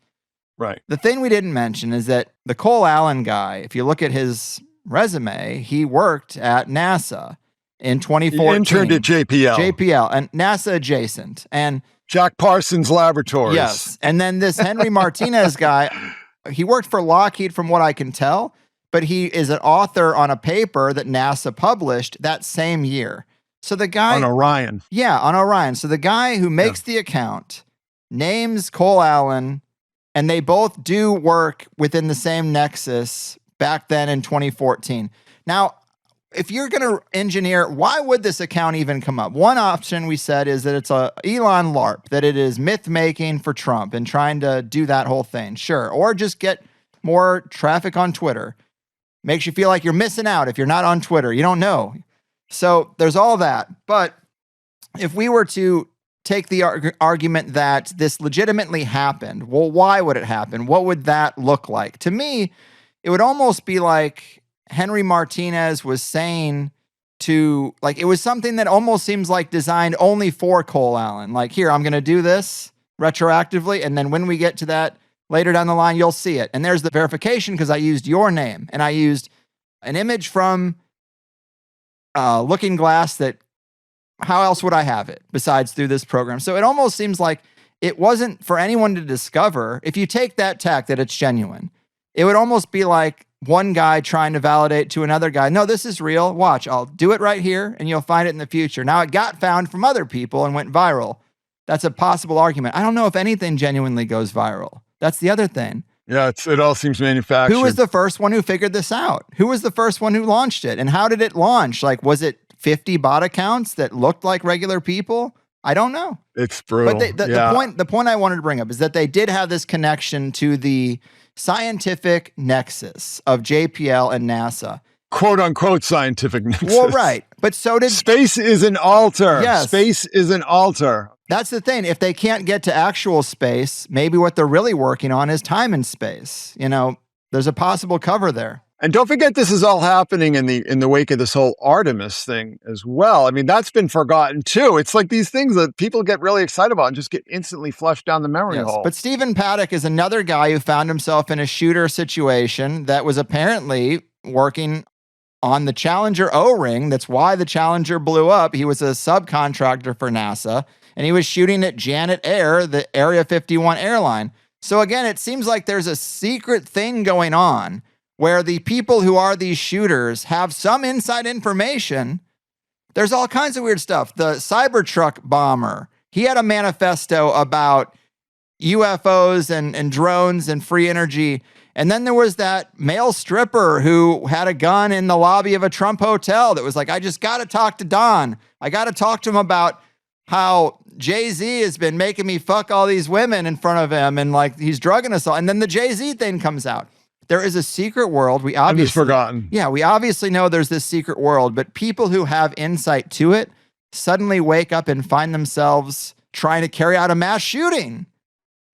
right. The thing we didn't mention is that the Cole Allen guy, if you look at his resume, he worked at NASA in 2014. He interned at JPL, and NASA adjacent. And Jack Parsons Laboratories. Yes. And then this Henry Martinez guy, he worked for Lockheed from what I can tell, but he is an author on a paper that NASA published that same year. So the guy... On Orion. Yeah, on Orion. So the guy who makes the account names Cole Allen, and they both do work within the same nexus back then in 2014. Now, if you're going to engineer, why would this account even come up? One option we said is that it's a Elon LARP, that it is myth making for Trump and trying to do that whole thing. Sure. Or just get more traffic on Twitter. Makes you feel like you're missing out if you're not on Twitter. You don't know. So there's all that. But if we were to take the argument that this legitimately happened, well, why would it happen? What would that look like? To me, it would almost be like Henry Martinez was saying to, like, it was something that almost seems like designed only for Cole Allen. Like, here, I'm going to do this retroactively, and then when we get to that later down the line, you'll see it. And there's the verification because I used your name, and I used an image from Looking Glass that, how else would I have it besides through this program? So it almost seems like it wasn't for anyone to discover. If you take that tack that it's genuine, it would almost be like one guy trying to validate to another guy, no, this is real. Watch, I'll do it right here and you'll find it in the future. Now it got found from other people and went viral. That's a possible argument. I don't know if anything genuinely goes viral. That's the other thing. Yeah, it all seems manufactured. Who was the first one who figured this out? Who was the first one who launched it? And how did it launch? Like, was it 50 bot accounts that looked like regular people? I don't know. It's brutal. But the point I wanted to bring up is that they did have this connection to the scientific nexus of JPL and NASA. Quote unquote scientific nexus. Well, right. But so did... Space is an altar. Yes. Space is an altar. That's the thing. If they can't get to actual space, maybe what they're really working on is time and space. There's a possible cover there. And don't forget, this is all happening in the wake of this whole Artemis thing as well. I mean, that's been forgotten too. It's like these things that people get really excited about and just get instantly flushed down the memory hole. But Stephen Paddock is another guy who found himself in a shooter situation that was apparently working on the Challenger O-ring. That's why the Challenger blew up. He was a subcontractor for NASA, and he was shooting at Janet Air, the Area 51 airline. So again, it seems like there's a secret thing going on where the people who are these shooters have some inside information. There's all kinds of weird stuff. The Cybertruck bomber, he had a manifesto about UFOs and drones and free energy. And then there was that male stripper who had a gun in the lobby of a Trump hotel that was like, I just got to talk to Don. I got to talk to him about how Jay-Z has been making me fuck all these women in front of him and like he's drugging us all. And then the Jay-Z thing comes out. There is a secret world. I'm just forgotten. Yeah, we obviously know there's this secret world, but people who have insight to it suddenly wake up and find themselves trying to carry out a mass shooting.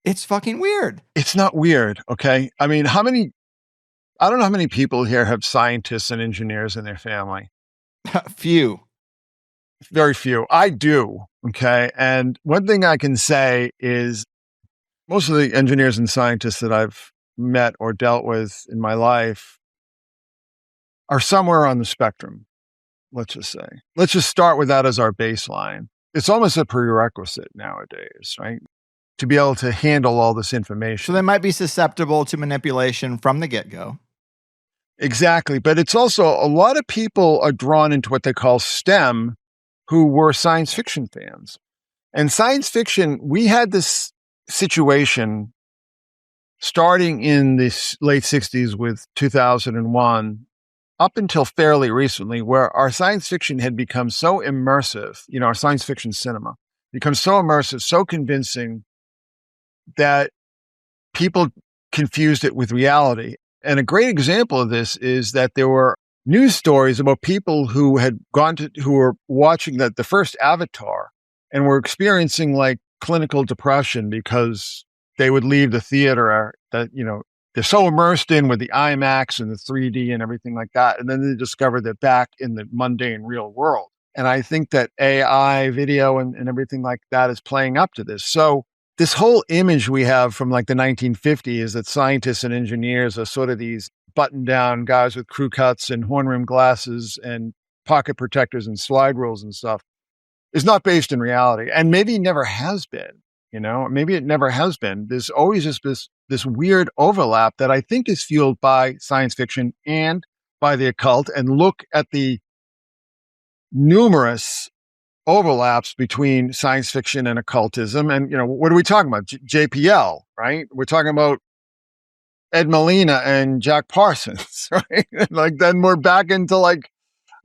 It's fucking weird. It's not weird, okay? I mean, I don't know how many people here have scientists and engineers in their family. Few. Very few. I do, okay? And one thing I can say is Most of the engineers and scientists that I've met or dealt with in my life are somewhere on the spectrum, let's just say. Let's just start with that as our baseline. It's almost a prerequisite nowadays, right? To be able to handle all this information. So they might be susceptible to manipulation from the get-go. Exactly. But it's also a lot of people are drawn into what they call STEM who were science fiction fans. And science fiction, we had this situation starting in the late 60s with 2001 up until fairly recently, where our science fiction had become so immersive, our science fiction cinema becomes so immersive, so convincing that people confused it with reality. And a great example of this is that there were news stories about people who were watching the first Avatar and were experiencing like clinical depression because they would leave the theater that, they're so immersed in with the IMAX and the 3D and everything like that. And then they discover they're back in the mundane real world. And I think that AI video and everything like that is playing up to this. So this whole image we have from like the 1950s is that scientists and engineers are sort of these button down guys with crew cuts and horn rimmed glasses and pocket protectors and slide rules and stuff is not based in reality. And maybe never has been, maybe it never has been. There's always just this weird overlap that I think is fueled by science fiction and by the occult. And look at the numerous overlaps between science fiction and occultism. And, what are we talking about? JPL, right? We're talking about Ed Molina and Jack Parsons, right? Like then we're back into like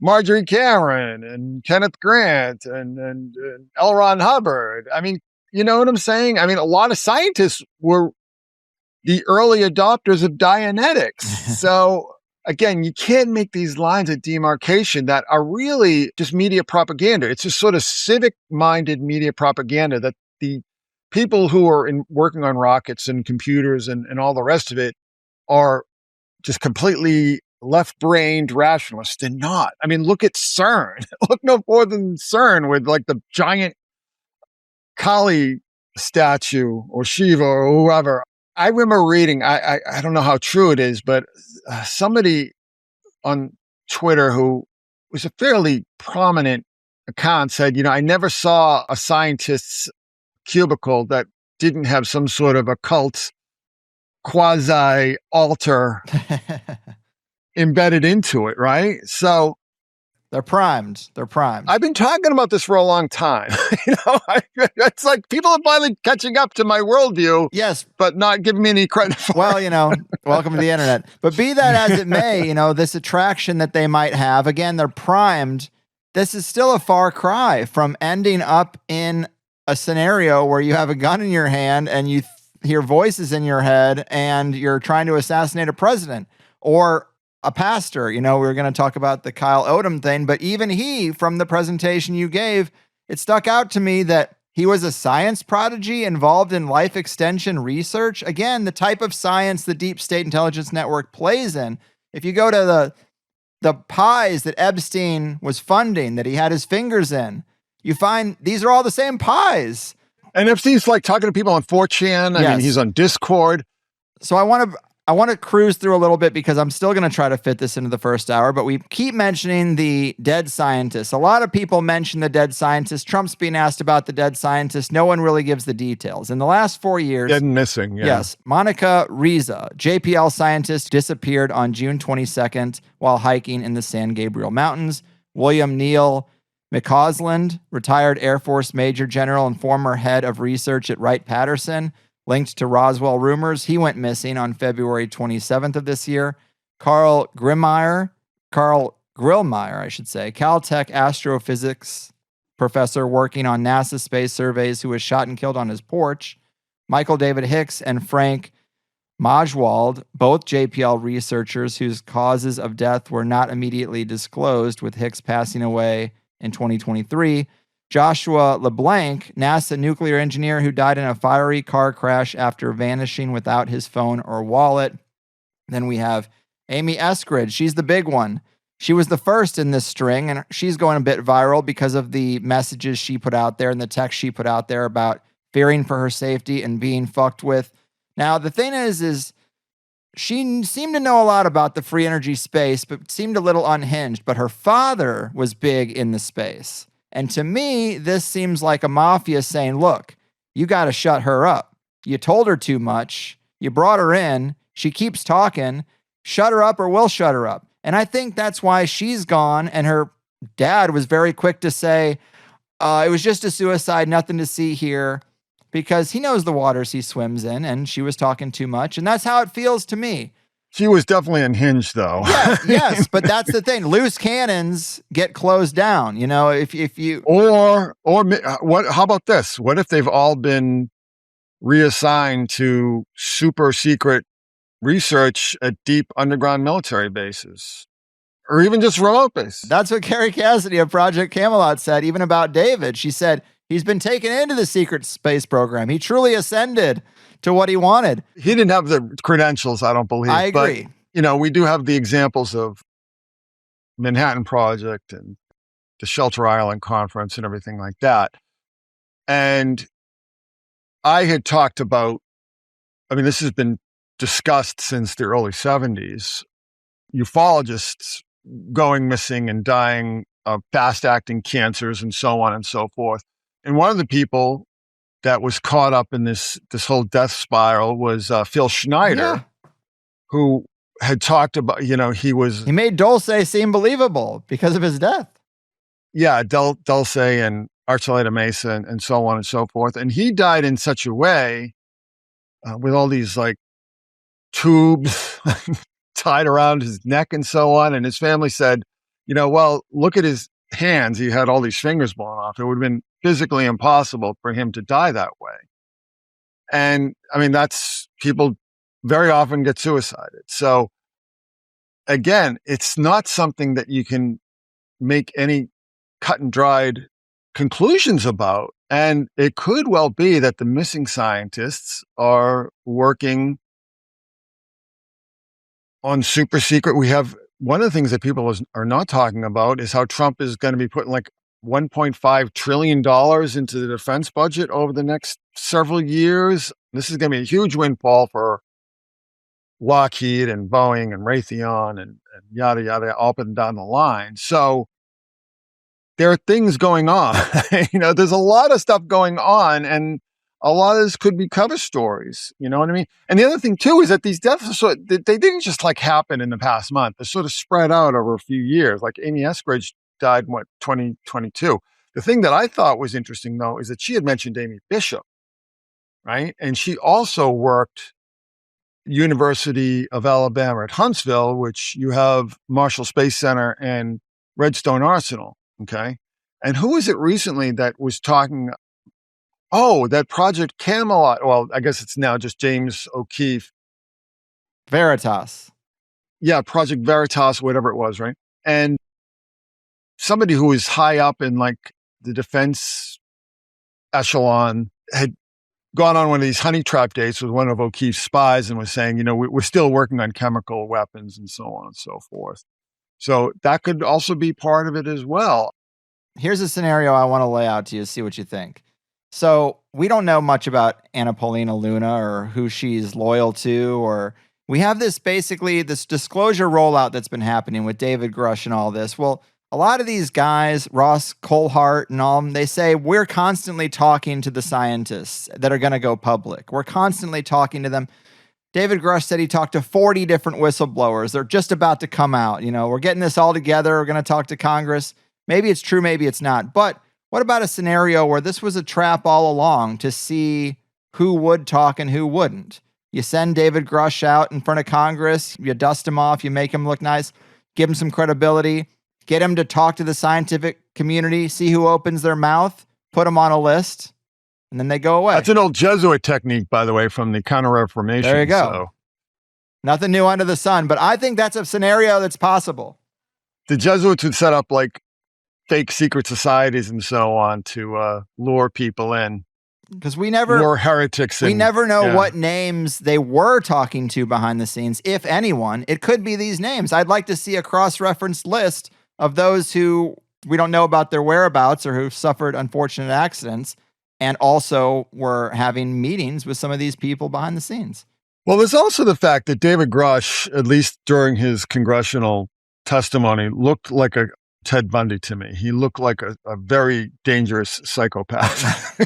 Marjorie Cameron and Kenneth Grant and L. Ron Hubbard. I mean, you know what I'm saying? I mean, a lot of scientists were the early adopters of Dianetics. So again, you can't make these lines of demarcation that are really just media propaganda. It's just sort of civic-minded media propaganda that the people who are working on rockets and computers and all the rest of it are just completely left-brained rationalists. They're not. I mean, look at CERN. Look no more than CERN with like the giant Kali statue or Shiva or whoever. I remember reading, I don't know how true it is, but somebody on Twitter who was a fairly prominent account said, I never saw a scientist's cubicle that didn't have some sort of occult quasi-altar embedded into it, right? So they're primed. I've been talking about this for a long time. It's like people are finally catching up to my worldview. Yes. But not giving me any credit for it. Well, welcome to the internet. But be that as it may, this attraction that they might have, again, they're primed. This is still a far cry from ending up in a scenario where you have a gun in your hand and you hear voices in your head and you're trying to assassinate a president or a pastor. We were going to talk about the Kyle Odom thing, but even he, from the presentation you gave, it stuck out to me that he was a science prodigy involved in life extension research. Again, the type of science the Deep State Intelligence Network plays in. If you go to the pies that Epstein was funding, that he had his fingers in, you find these are all the same pies. And Epstein's like talking to people on 4chan. I mean, he's on Discord. So I want to cruise through a little bit because I'm still going to try to fit this into the first hour, but we keep mentioning the dead scientists. A lot of people mention the dead scientists. Trump's being asked about the dead scientists. No one really gives the details. In the last 4 years... Dead and missing, yeah. Yes. Monica Riza, JPL scientist, disappeared on June 22nd while hiking in the San Gabriel Mountains. William Neal McCausland, retired Air Force Major General and former head of research at Wright-Patterson, linked to Roswell rumors. He went missing on February 27th of this year. Carl Grillmeyer, Caltech astrophysics professor working on NASA space surveys who was shot and killed on his porch. Michael David Hicks and Frank Majwald, both JPL researchers whose causes of death were not immediately disclosed, with Hicks passing away in 2023. Joshua LeBlanc, NASA nuclear engineer who died in a fiery car crash after vanishing without his phone or wallet. Then we have Amy Eskridge. She's the big one. She was the first in this string, and she's going a bit viral because of the messages she put out there and the text she put out there about fearing for her safety and being fucked with. Now, the thing is she seemed to know a lot about the free energy space, but seemed a little unhinged. But her father was big in the space. And to me, this seems like a mafia saying, look, you got to shut her up. You told her too much. You brought her in. She keeps talking. Shut her up or we'll shut her up. And I think that's why she's gone. And her dad was very quick to say, it was just a suicide, nothing to see here, because he knows the waters he swims in, and she was talking too much. And that's how it feels to me. She was definitely unhinged, though. Yeah, yes, but that's the thing. Loose cannons get closed down. You know, if you or what? How about this? What if they've all been reassigned to super secret research at deep underground military bases, or even just remote bases? That's what Carrie Cassidy of Project Camelot said, even about David. She said he's been taken into the secret space program. He truly ascended to what he wanted. He didn't have the credentials, I don't believe. I agree. But, you know, we do have the examples of Manhattan Project and the Shelter Island Conference and everything like that. And I had talked about, I mean, this has been discussed since the early 70s, ufologists going missing and dying of fast-acting cancers and so on and so forth. And one of the people that was caught up in this whole death spiral was Phil Schneider, who had talked about, you know, he made Dulce seem believable because of his death. Yeah, Dulce and Archuleta Mesa and so on and so forth. And he died in such a way with all these like tubes tied around his neck and so on. And his family said, you know, well, look at his hands. He had all these fingers blown off. It would have been physically impossible for him to die that way. And I mean, people very often get suicided. So again, it's not something that you can make any cut and dried conclusions about. And it could well be that the missing scientists are working on super secret. We have one of the things that people are not talking about is how Trump is going to be putting like $1.5 trillion into the defense budget over the next several years. This is going to be a huge windfall for Lockheed and Boeing and Raytheon and yada, yada, up and down the line. So there are things going on. You know, there's a lot of stuff going on, and a lot of this could be cover stories. You know what I mean? And the other thing too is that these deaths they didn't just like happen in the past month. They're sort of spread out over a few years. Like Amy Eskridge died in 2022. The thing that I thought was interesting though is that she had mentioned Amy Bishop, right? And she also worked University of Alabama at Huntsville, which you have Marshall Space Center and Redstone Arsenal. Okay. And who was it recently that was talking? Oh, that Project Camelot. Well, I guess it's now just James O'Keefe. Veritas. Yeah, Project Veritas, whatever it was, right? And somebody who was high up in like the defense echelon had gone on one of these honey trap dates with one of O'Keefe's spies and was saying, you know, we're still working on chemical weapons and so on and so forth. So that could also be part of it as well. Here's a scenario I want to lay out to you, see what you think. So we don't know much about Anna Paulina Luna or who she's loyal to, or we have this disclosure rollout that's been happening with David Grush and all this. Well, a lot of these guys, Ross Colhart and all, they say we're constantly talking to the scientists that are going to go public. We're constantly talking to them. David Grush said he talked to 40 different whistleblowers. They're just about to come out. You know, we're getting this all together. We're going to talk to Congress. Maybe it's true, maybe it's not. But what about a scenario where this was a trap all along to see who would talk and who wouldn't? You send David Grush out in front of Congress, you dust him off, you make him look nice, give him some credibility, get him to talk to the scientific community, see who opens their mouth, put them on a list, and then they go away. That's an old Jesuit technique, by the way, from the Counter-Reformation. There you go. So. Nothing new under the sun, but I think that's a scenario that's possible. The Jesuits would set up like fake secret societies and so on to lure people in. Because we never lure heretics. We never know what names they were talking to behind the scenes, if anyone. It could be these names. I'd like to see a cross-referenced list of those who we don't know about their whereabouts or who've suffered unfortunate accidents. and also were having meetings with some of these people behind the scenes. Well, there's also the fact that David Grush, at least during his congressional testimony, looked like a Ted Bundy to me. He looked like a very dangerous psychopath,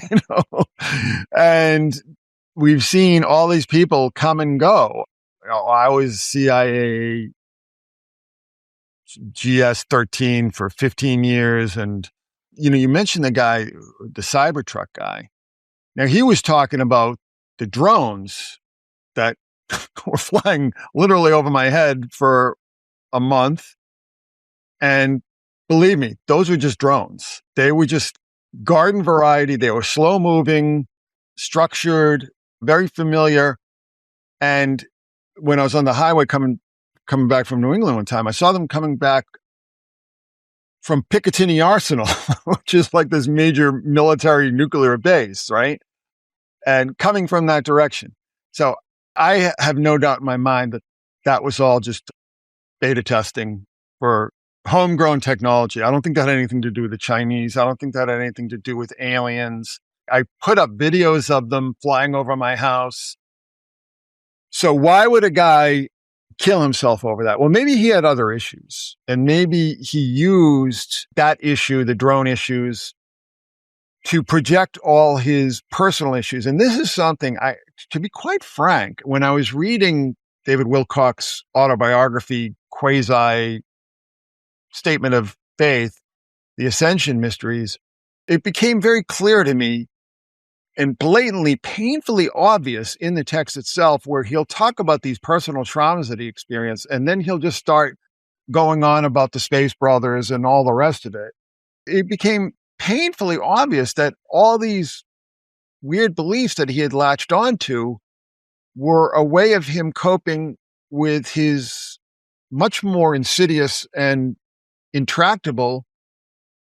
And we've seen all these people come and go. I was CIA GS-13 for 15 years. And, you mentioned the guy, the Cybertruck guy. Now, he was talking about the drones that were flying literally over my head for a month. And believe me, those were just drones. They were just garden variety. They were slow moving, structured, very familiar. And when I was on the highway coming back from New England one time, I saw them coming back from Picatinny Arsenal, which is like this major military nuclear base, right? And coming from that direction. So I have no doubt in my mind that that was all just beta testing for homegrown technology. I don't think that had anything to do with the Chinese. I don't think that had anything to do with aliens. I put up videos of them flying over my house. So why would a guy kill himself over that? Well, maybe he had other issues, and maybe he used that issue, the drone issues, to project all his personal issues. And this is something to be quite frank, when I was reading David Wilcock's autobiography, quasi statement of faith, The Ascension Mysteries, it became very clear to me and blatantly, painfully obvious in the text itself, where he'll talk about these personal traumas that he experienced, and then he'll just start going on about the Space Brothers and all the rest of it. It became painfully obvious that all these weird beliefs that he had latched onto were a way of him coping with his much more insidious and intractable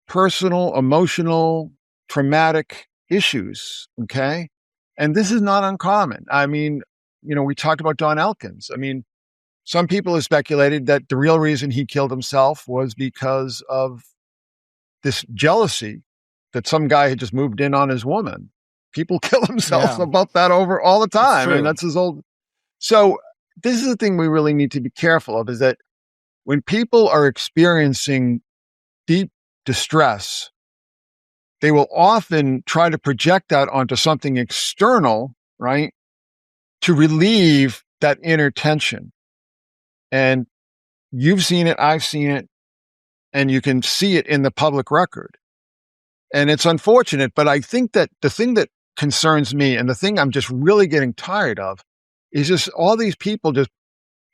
personal, emotional, traumatic issues. Okay. And this is not uncommon. I mean, we talked about Don Elkins. I mean, some people have speculated that the real reason he killed himself was because of this jealousy that some guy had just moved in on his woman. People kill themselves about that over all the time. I mean, that's his old. So this is the thing we really need to be careful of, is that when people are experiencing deep distress, they will often try to project that onto something external, right? To relieve that inner tension. And you've seen it, I've seen it, and you can see it in the public record. And it's unfortunate, but I think that the thing that concerns me, and the thing I'm just really getting tired of, is just all these people just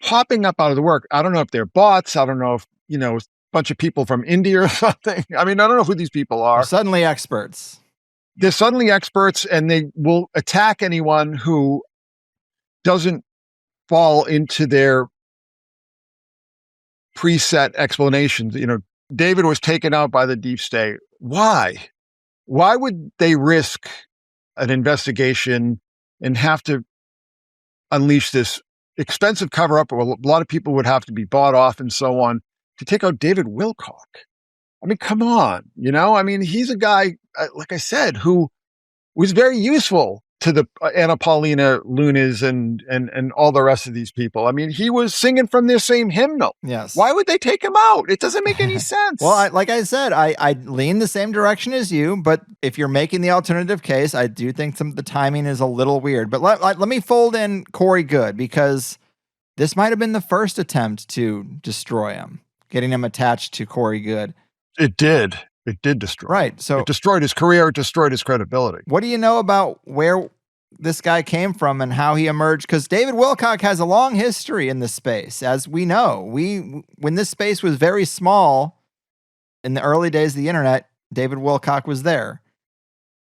popping up out of the work. I don't know if they're bots. I don't know if, a bunch of people from India or something. I mean, I don't know who these people are. They're suddenly experts. They're suddenly experts, and they will attack anyone who doesn't fall into their preset explanations. David was taken out by the deep state. Why? Why would they risk an investigation and have to unleash this expensive cover-up, where a lot of people would have to be bought off and so on, to take out David Wilcock? I mean, come on, I mean, he's a guy, like I said, who was very useful to the Anna Paulina Lunas and all the rest of these people. I mean, he was singing from their same hymnal. Yes. Why would they take him out? It doesn't make any sense. Well, like I said, I lean the same direction as you, but if you're making the alternative case, I do think the timing is a little weird. But let me fold in Corey Goode, because this might have been the first attempt to destroy him, getting him attached to Corey Goode. It did. It did destroy. Right. So it destroyed his career. It destroyed his credibility. What do you know about where this guy came from and how he emerged? Because David Wilcock has a long history in this space, as we know. When this space was very small in the early days of the internet, David Wilcock was there.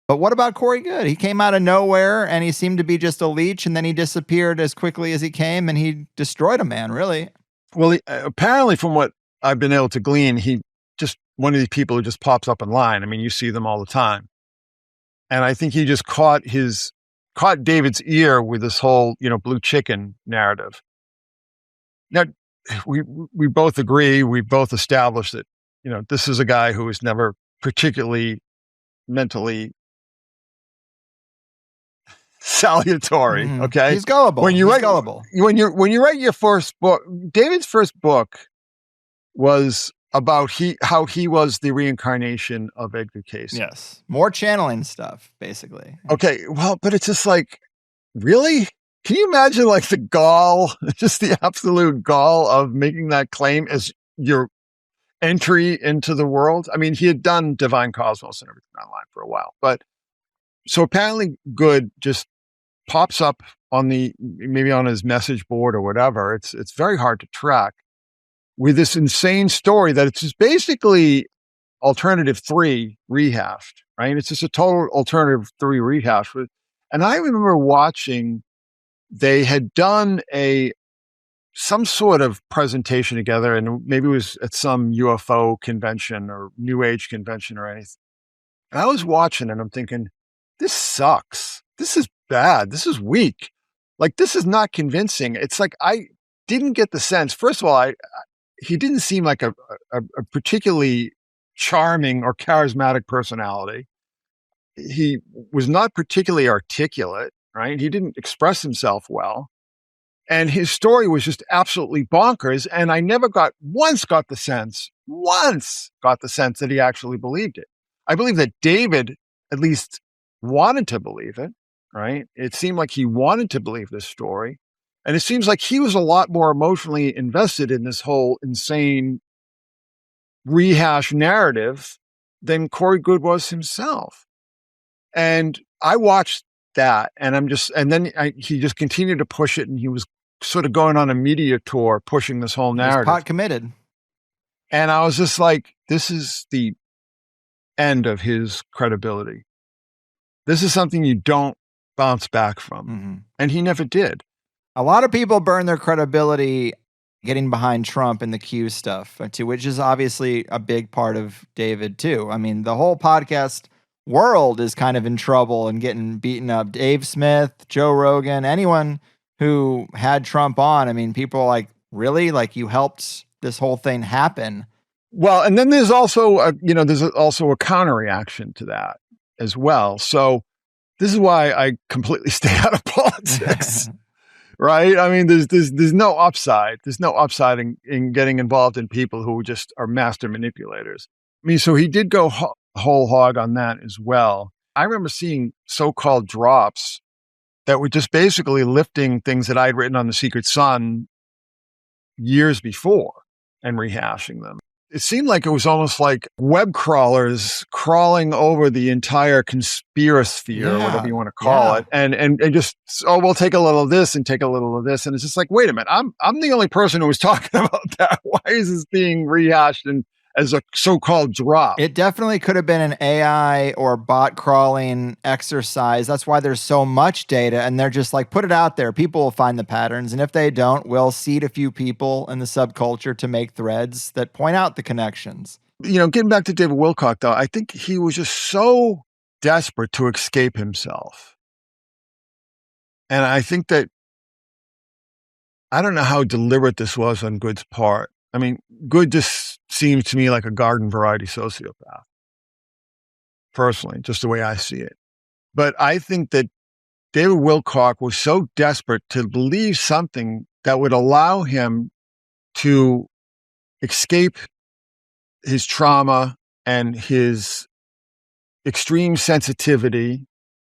But what about Corey Goode? He came out of nowhere, and he seemed to be just a leech, and then he disappeared as quickly as he came, and he destroyed a man, really. Well, apparently, from what I've been able to glean, he just one of these people who just pops up in line. I mean, you see them all the time. And I think he just caught David's ear with this whole, blue chicken narrative. Now, we both agree, we both established that, this is a guy who was never particularly mentally salutary. Okay, he's gullible. He's gullible. When you write your first book, David's first book was about how he was the reincarnation of Edgar Cayce. Yes, more channeling stuff, basically. Okay, well, but it's just like, really? Can you imagine like the gall, just the absolute gall of making that claim as your entry into the world? I mean, he had done Divine Cosmos and everything online for a while, but so apparently Goode just pops up on maybe on his message board or whatever. It's very hard to track, with this insane story that it's just basically Alternative 3 rehashed, right? It's just a total Alternative 3 rehash. And I remember watching, they had done some sort of presentation together, and maybe it was at some UFO convention or New Age convention or anything. And I was watching and I'm thinking, this sucks. This is bad. This is weak. Like, this is not convincing. It's like, I didn't get the sense. First of all, he didn't seem like a particularly charming or charismatic personality. He was not particularly articulate, right? He didn't express himself well. And his story was just absolutely bonkers. And I never once got the sense that he actually believed it. I believe that David at least wanted to believe it, right? It seemed like he wanted to believe this story. And it seems like he was a lot more emotionally invested in this whole insane rehash narrative than Corey Goode was himself. And I watched that, and he just continued to push it, and he was sort of going on a media tour pushing this whole narrative. He's pot committed. And I was just like, this is the end of his credibility. This is something you don't bounce back from. Mm-hmm. And he never did. A lot of people burn their credibility getting behind Trump and the Q stuff, too, which is obviously a big part of David, too. I mean, the whole podcast world is kind of in trouble and getting beaten up. Dave Smith, Joe Rogan, anyone who had Trump on. I mean, people are like, really? Like, you helped this whole thing happen. Well, and then there's also a counter reaction to that as well. So this is why I completely stay out of politics. Right? I mean, there's no upside. There's no upside in getting involved in people who just are master manipulators. I mean, so he did go whole hog on that as well. I remember seeing so-called drops that were just basically lifting things that I'd written on The Secret Sun years before and rehashing them. It seemed like it was almost like web crawlers crawling over the entire conspirasphere, or whatever you want to call it, and just, we'll take a little of this and take a little of this. And it's just like, wait a minute, I'm the only person who was talking about that. Why is this being rehashed as a so-called drop? It definitely could have been an AI or bot crawling exercise. That's why there's so much data, and they're just like, put it out there. People will find the patterns, and if they don't, we'll seed a few people in the subculture to make threads that point out the connections. Getting back to David Wilcock, though, I think he was just so desperate to escape himself. And I think that, I don't know how deliberate this was on Goode's part. I mean, Goode just seems to me like a garden variety sociopath. Personally, just the way I see it. But I think that David Wilcock was so desperate to believe something that would allow him to escape his trauma and his extreme sensitivity.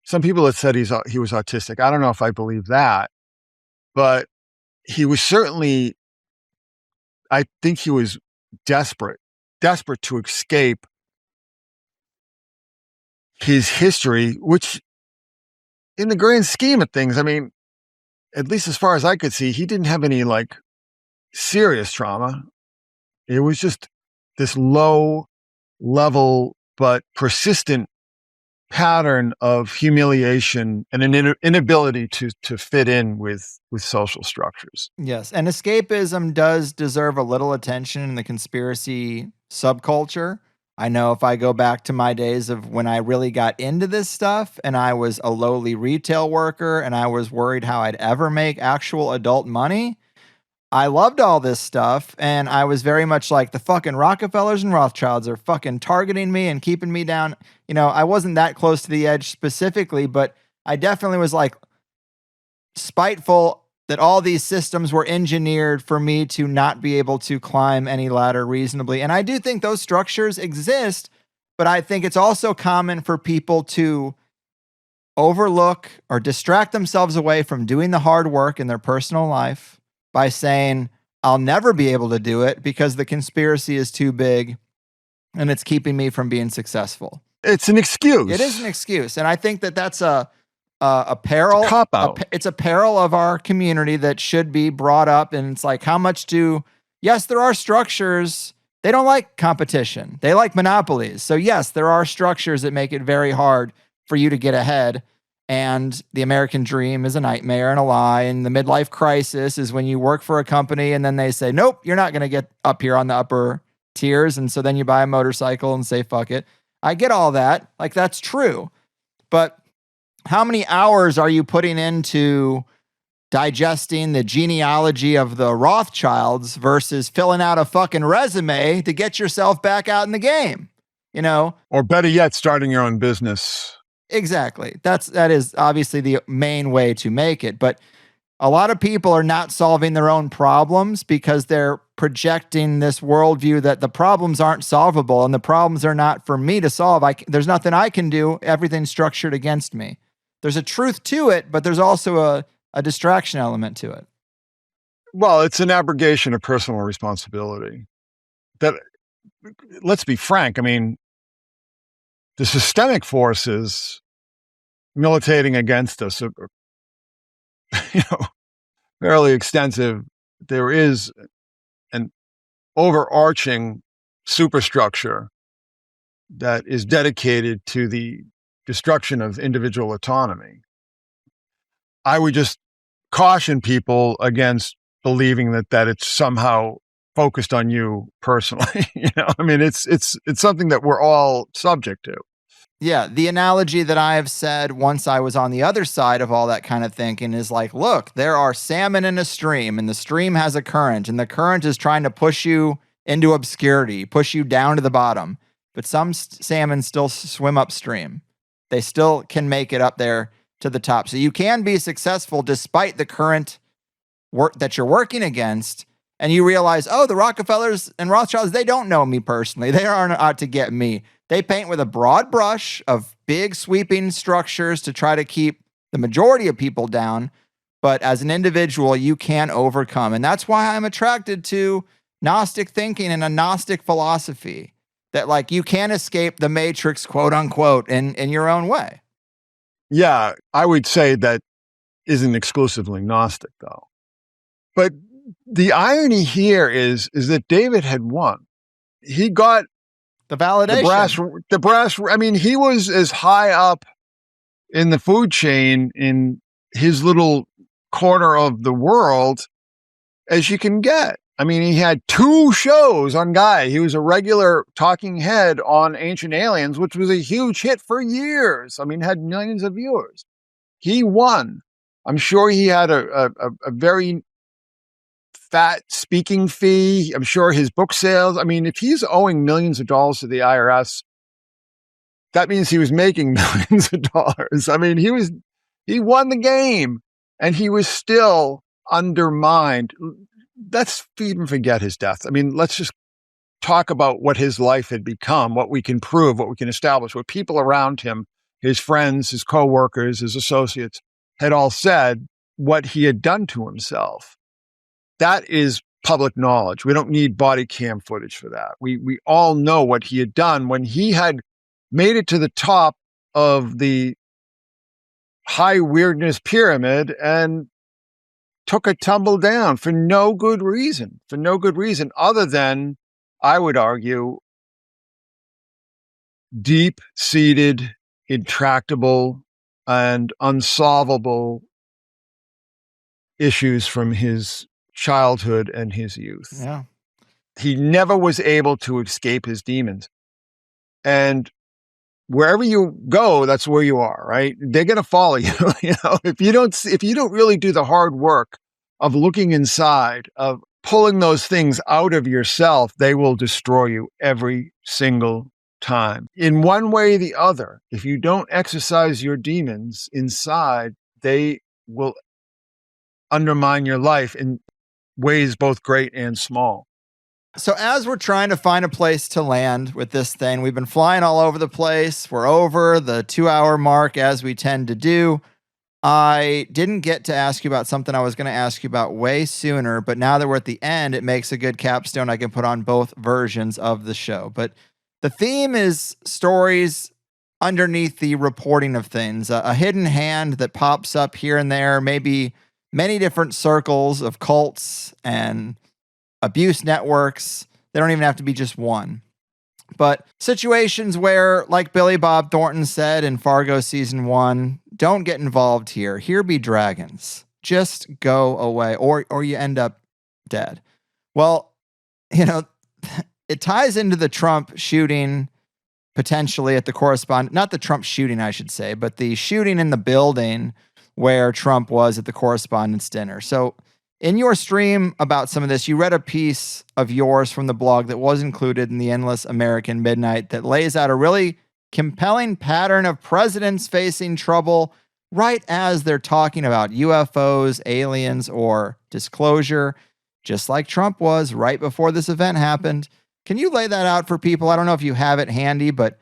Some people have said he was autistic. I don't know if I believe that, but he was certainly, I think he was desperate to escape his history, which in the grand scheme of things, I mean, at least as far as I could see, he didn't have any like serious trauma. It was just this low level but persistent pattern of humiliation and an inability to fit in with social structures. Yes, and escapism does deserve a little attention in the conspiracy subculture. I know if I go back to my days of when I really got into this stuff and I was a lowly retail worker and I was worried how I'd ever make actual adult money, I loved all this stuff, and I was very much like, the fucking Rockefellers and Rothschilds are fucking targeting me and keeping me down. I wasn't that close to the edge specifically, but I definitely was like spiteful that all these systems were engineered for me to not be able to climb any ladder reasonably. And I do think those structures exist, but I think it's also common for people to overlook or distract themselves away from doing the hard work in their personal life by saying, I'll never be able to do it because the conspiracy is too big and it's keeping me from being successful. It's an excuse. It is an excuse. And I think that that's a peril. It's a cop-out. It's a peril of our community that should be brought up. And it's like, how much yes, there are structures. They don't like competition. They like monopolies. So yes, there are structures that make it very hard for you to get ahead. And the American dream is a nightmare and a lie. And the midlife crisis is when you work for a company and then they say, nope, you're not going to get up here on the upper tiers. And so then you buy a motorcycle and say, fuck it. I get all that. Like, that's true. But how many hours are you putting into digesting the genealogy of the Rothschilds versus filling out a fucking resume to get yourself back out in the game? You know? Or better yet, starting your own business. Exactly. That is obviously the main way to make it. But a lot of people are not solving their own problems because they're projecting this worldview that the problems aren't solvable and the problems are not for me to solve. There's nothing I can do. Everything's structured against me. There's a truth to it, but there's also a distraction element to it. Well, it's an abrogation of personal responsibility. That, let's be frank, I mean, the systemic forces militating against us are, fairly extensive. There is an overarching superstructure that is dedicated to the destruction of individual autonomy. I would just caution people against believing that it's somehow focused on you personally. I mean, it's something that we're all subject to. Yeah, the analogy that I have said once I was on the other side of all that kind of thinking is like, look, there are salmon in a stream and the stream has a current and the current is trying to push you into obscurity, push you down to the bottom. But some salmon still swim upstream. They still can make it up there to the top. So you can be successful despite the current work that you're working against. And you realize, oh, the Rockefellers and Rothschilds, they don't know me personally. They aren't out to get me. They paint with a broad brush of big sweeping structures to try to keep the majority of people down. But as an individual, you can overcome. And that's why I'm attracted to Gnostic thinking and a Gnostic philosophy. That like you can escape the matrix, quote unquote, in your own way. Yeah, I would say that isn't exclusively Gnostic though. But the irony here is that David had won. He got the validation. The brass. I mean, he was as high up in the food chain in his little corner of the world as you can get. I mean, he had 2 shows on Guy. He was a regular talking head on Ancient Aliens, which was a huge hit for years. I mean, had millions of viewers. He won. I'm sure he had a very fat speaking fee. I'm sure his book sales. I mean, if he's owing millions of dollars to the IRS, that means he was making millions of dollars. I mean, he won the game and he was still undermined. Let's even forget his death. I mean, let's just talk about what his life had become, what we can prove, what we can establish, what people around him, his friends, his coworkers, his associates had all said, what he had done to himself. That is public knowledge. We don't need body cam footage for that. We all know what he had done when he had made it to the top of the high weirdness pyramid and took a tumble down for no good reason other than, I would argue, deep-seated, intractable, and unsolvable issues from his childhood and his youth. Yeah. He never was able to escape his demons. And wherever you go, that's where you are, right? They're going to follow you. If you don't really do the hard work of looking inside, of pulling those things out of yourself, they will destroy you every single time. In one way or the other, if you don't exercise your demons inside, they will undermine your life in ways both great and small. So as we're trying to find a place to land with this thing, we've been flying all over the place. We're over the 2-hour mark, as we tend to do. I didn't get to ask you about something I was going to ask you about way sooner, but now that we're at the end, it makes a good capstone I can put on both versions of the show. But the theme is stories underneath the reporting of things, a hidden hand that pops up here and there, maybe many different circles of cults and abuse networks. They don't even have to be just one. But situations where, like Billy Bob Thornton said in Fargo season 1, don't get involved here. Here be dragons. Just go away, or you end up dead. Well, it ties into the Trump shooting potentially at the correspondent, not the Trump shooting, I should say, but the shooting in the building where Trump was at the correspondence dinner. So in your stream about some of this, you read a piece of yours from the blog that was included in the Endless American Midnight that lays out a really compelling pattern of presidents facing trouble right as they're talking about UFOs, aliens, or disclosure, just like Trump was right before this event happened. Can you lay that out for people? I don't know if you have it handy, but...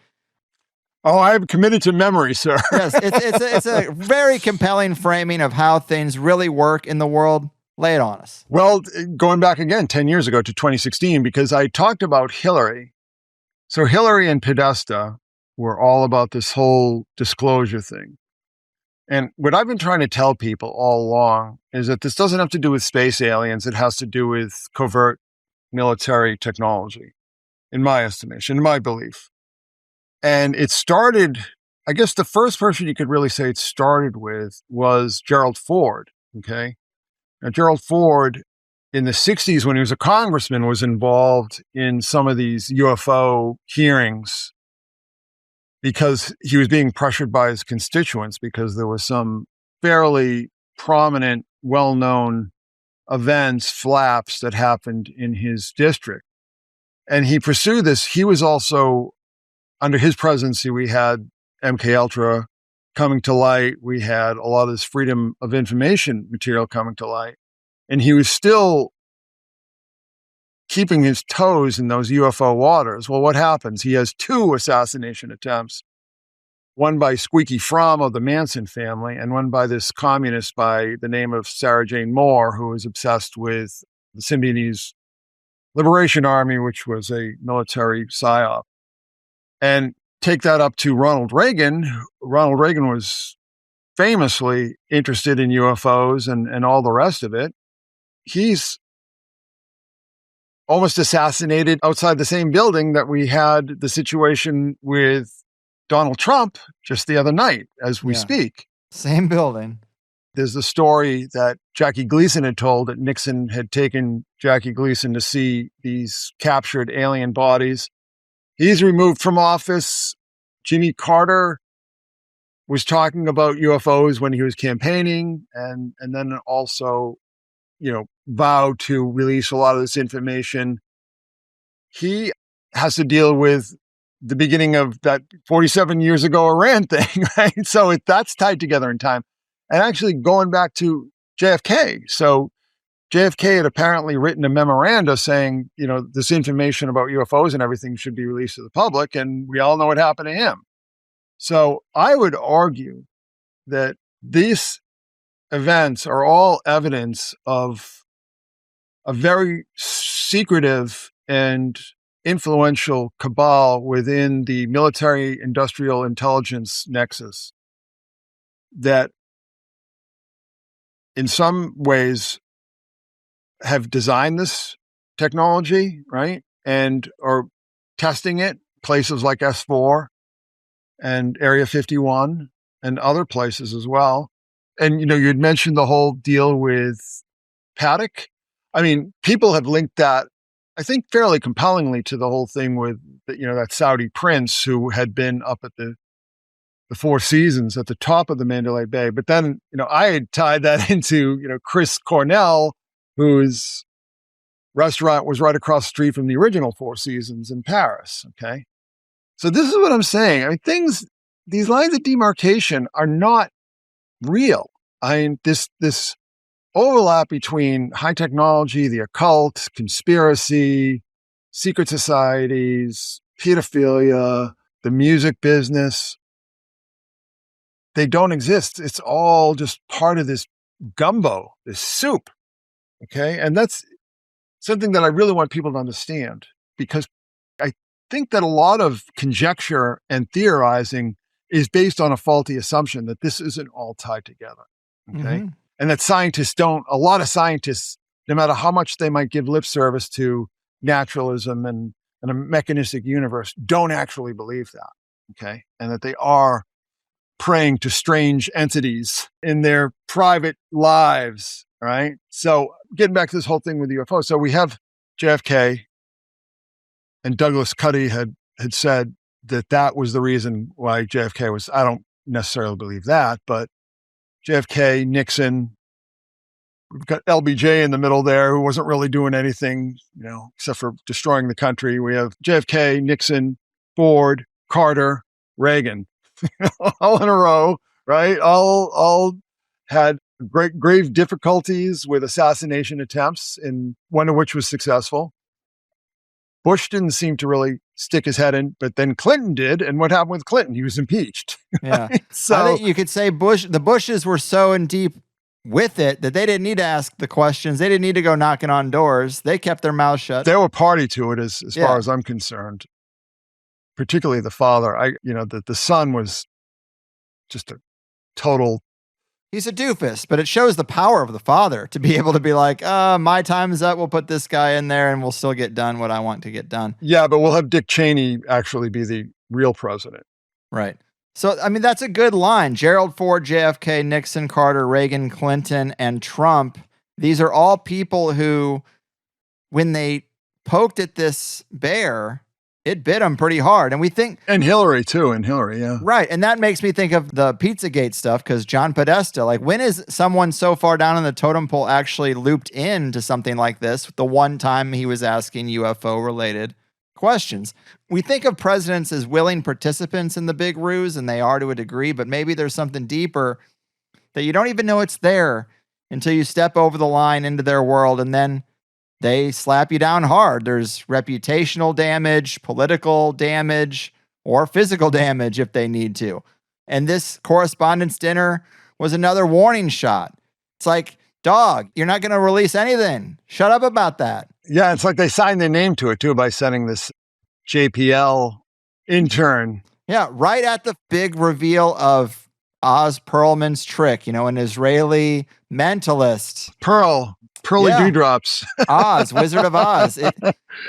Oh, I'm committed to memory, sir. Yes, it's a very compelling framing of how things really work in the world. Lay it on us. Well, going back again 10 years ago to 2016, because I talked about Hillary. So Hillary and Podesta were all about this whole disclosure thing. And what I've been trying to tell people all along is that this doesn't have to do with space aliens. It has to do with covert military technology, in my estimation, in my belief. And it started, I guess the first person you could really say it started with was Gerald Ford, okay? Now, Gerald Ford, in the 60s, when he was a congressman, was involved in some of these UFO hearings because he was being pressured by his constituents because there was some fairly prominent, well-known events, flaps that happened in his district. And he pursued this. He was also, under his presidency, we had MK Ultra coming to light. We had a lot of this freedom of information material coming to light. And he was still keeping his toes in those UFO waters. Well, what happens? He has 2 assassination attempts, one by Squeaky Fromm of the Manson family, and one by this communist by the name of Sarah Jane Moore, who was obsessed with the Symbionese Liberation Army, which was a military psyop. And take that up to Ronald Reagan. Ronald Reagan was famously interested in UFOs and all the rest of it. He's almost assassinated outside the same building that we had the situation with Donald Trump just the other night as we speak. Same building. There's the story that Jackie Gleason had told that Nixon had taken Jackie Gleason to see these captured alien bodies. He's removed from office. Jimmy Carter was talking about UFOs when he was campaigning and then also, vowed to release a lot of this information. He has to deal with the beginning of that 47 years ago Iran thing, right? So that's tied together in time. And actually going back to JFK. So JFK had apparently written a memoranda saying, this information about UFOs and everything should be released to the public. And we all know what happened to him. So I would argue that these events are all evidence of a very secretive and influential cabal within the military industrial intelligence nexus that in some ways have designed this technology, right? And are testing it, places like S4 and Area 51 and other places as well. And, you had mentioned the whole deal with Paddock. I mean, people have linked that, I think, fairly compellingly to the whole thing with, that Saudi prince who had been up at the Four Seasons at the top of the Mandalay Bay. But then, I had tied that into, Chris Cornell, whose restaurant was right across the street from the original Four Seasons in Paris. Okay. So this is what I'm saying. I mean, these lines of demarcation are not real. I mean, this overlap between high technology, the occult, conspiracy, secret societies, pedophilia, the music business, they don't exist. It's all just part of this gumbo, this soup. Okay. And that's something that I really want people to understand, because I think that a lot of conjecture and theorizing is based on a faulty assumption that this isn't all tied together. Okay. And that a lot of scientists, no matter how much they might give lip service to naturalism and a mechanistic universe, don't actually believe that. Okay. And that they are praying to strange entities in their private lives. Right. So getting back to this whole thing with UFOs. So we have JFK, and Douglas Cuddy had said that was the reason why JFK was, I don't necessarily believe that, but JFK, Nixon, we've got LBJ in the middle there who wasn't really doing anything, except for destroying the country. We have JFK, Nixon, Ford, Carter, Reagan, all in a row, right? All had grave difficulties with assassination attempts, and one of which was successful. Bush didn't seem to really stick his head in, but then Clinton did. And what happened with Clinton? He was impeached. Yeah. So I think you could say the Bushes were so in deep with it that they didn't need to ask the questions. They didn't need to go knocking on doors. They kept their mouths shut. They were party to it as far as I'm concerned, particularly the father. The son was just a total... He's a doofus, but it shows the power of the father to be able to be like, my time is up. We'll put this guy in there and we'll still get done what I want to get done. Yeah, but we'll have Dick Cheney actually be the real president. Right. So, I mean, that's a good line. Gerald Ford, JFK, Nixon, Carter, Reagan, Clinton, and Trump. These are all people who, when they poked at this bear, it bit them pretty hard. And we think... And Hillary, too. Yeah. Right. And that makes me think of the Pizzagate stuff, because John Podesta, like, when is someone so far down in the totem pole actually looped into something like this? The one time he was asking UFO-related questions. We think of presidents as willing participants in the big ruse, and they are to a degree, but maybe there's something deeper that you don't even know it's there until you step over the line into their world, and then they slap you down hard. There's reputational damage, political damage, or physical damage if they need to. And this correspondence dinner was another warning shot. It's like, dog, you're not going to release anything. Shut up about that. Yeah, it's like they signed their name to it, too, by sending this JPL intern. Yeah, right at the big reveal of Oz Perlman's trick, an Israeli mentalist. Pearly dewdrops. Oz, Wizard of Oz.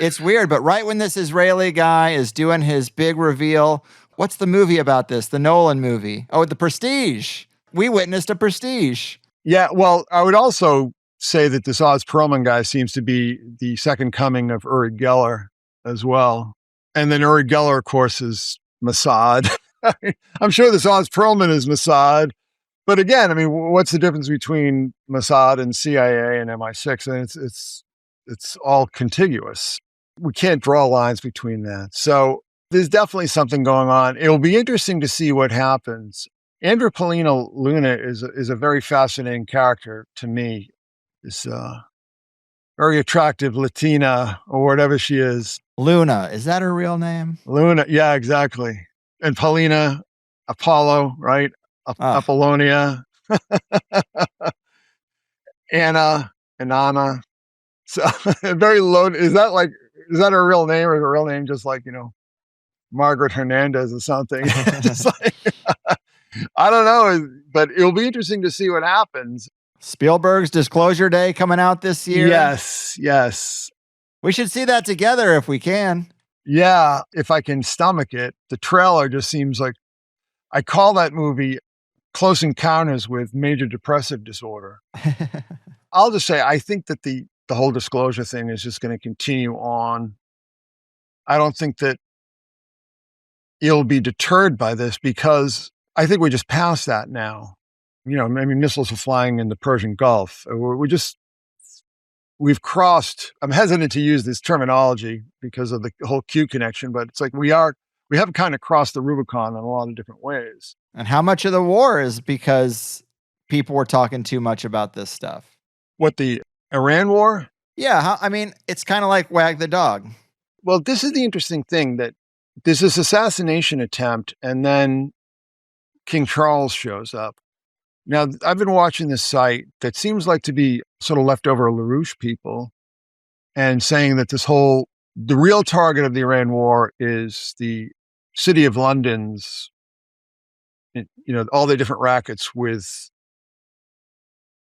It's weird, but right when this Israeli guy is doing his big reveal, what's the movie about this? The Nolan movie. Oh, The Prestige. We witnessed a Prestige. Yeah, well, I would also say that this Oz Perlman guy seems to be the second coming of Uri Geller as well. And then Uri Geller, of course, is Mossad. I'm sure this Oz Perlman is Mossad. But again, I mean, what's the difference between Mossad and CIA and MI6? And it's all contiguous. We can't draw lines between that. So there's definitely something going on. It'll be interesting to see what happens. Andrea Paulina Luna is a very fascinating character to me. This very attractive Latina, or whatever she is. Luna, is that her real name? Luna, yeah, exactly. And Paulina, Apollo, right? Apollonia, Anna. So very low. Is that her real name, or is her real name just like, Margaret Hernandez or something? Just like, I don't know, but it'll be interesting to see what happens. Spielberg's Disclosure Day coming out this year. Yes. We should see that together if we can. Yeah, if I can stomach it. The trailer just seems like, I call that movie Close Encounters with Major Depressive Disorder. I'll just say, I think that the whole disclosure thing is just going to continue on. I don't think that it'll be deterred by this, because I think we're just past that now. Missiles are flying in the Persian Gulf. We've crossed, I'm hesitant to use this terminology because of the whole Q connection, but it's like we are we have kind of crossed the Rubicon in a lot of different ways. And how much of the war is because people were talking too much about this stuff? What, the Iran war? Yeah, it's kind of like wag the dog. Well, this is the interesting thing, that there's this assassination attempt, and then King Charles shows up. Now, I've been watching this site that seems like to be sort of leftover LaRouche people, and saying that the real target of the Iran war is the City of London's, all the different rackets with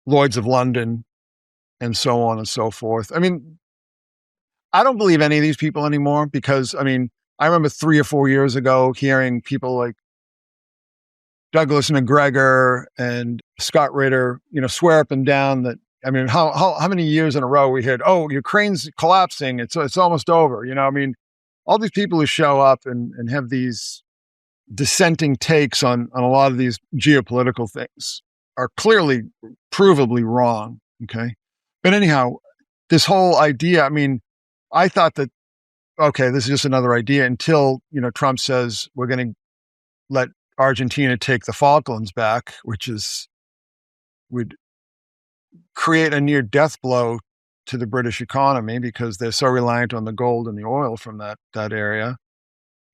Lloyds of London and so on and so forth. I don't believe any of these people anymore because, I remember 3 or 4 years ago hearing people like Douglas McGregor and Scott Ritter, swear up and down that, how many years in a row we heard, oh, Ukraine's collapsing, it's almost over. All these people who show up and have these dissenting takes on a lot of these geopolitical things are clearly provably wrong. Okay. But anyhow, this whole idea, I thought that, okay, this is just another idea until, Trump says we're going to let Argentina take the Falklands back, which would create a near death blow to the British economy because they're so reliant on the gold and the oil from that area.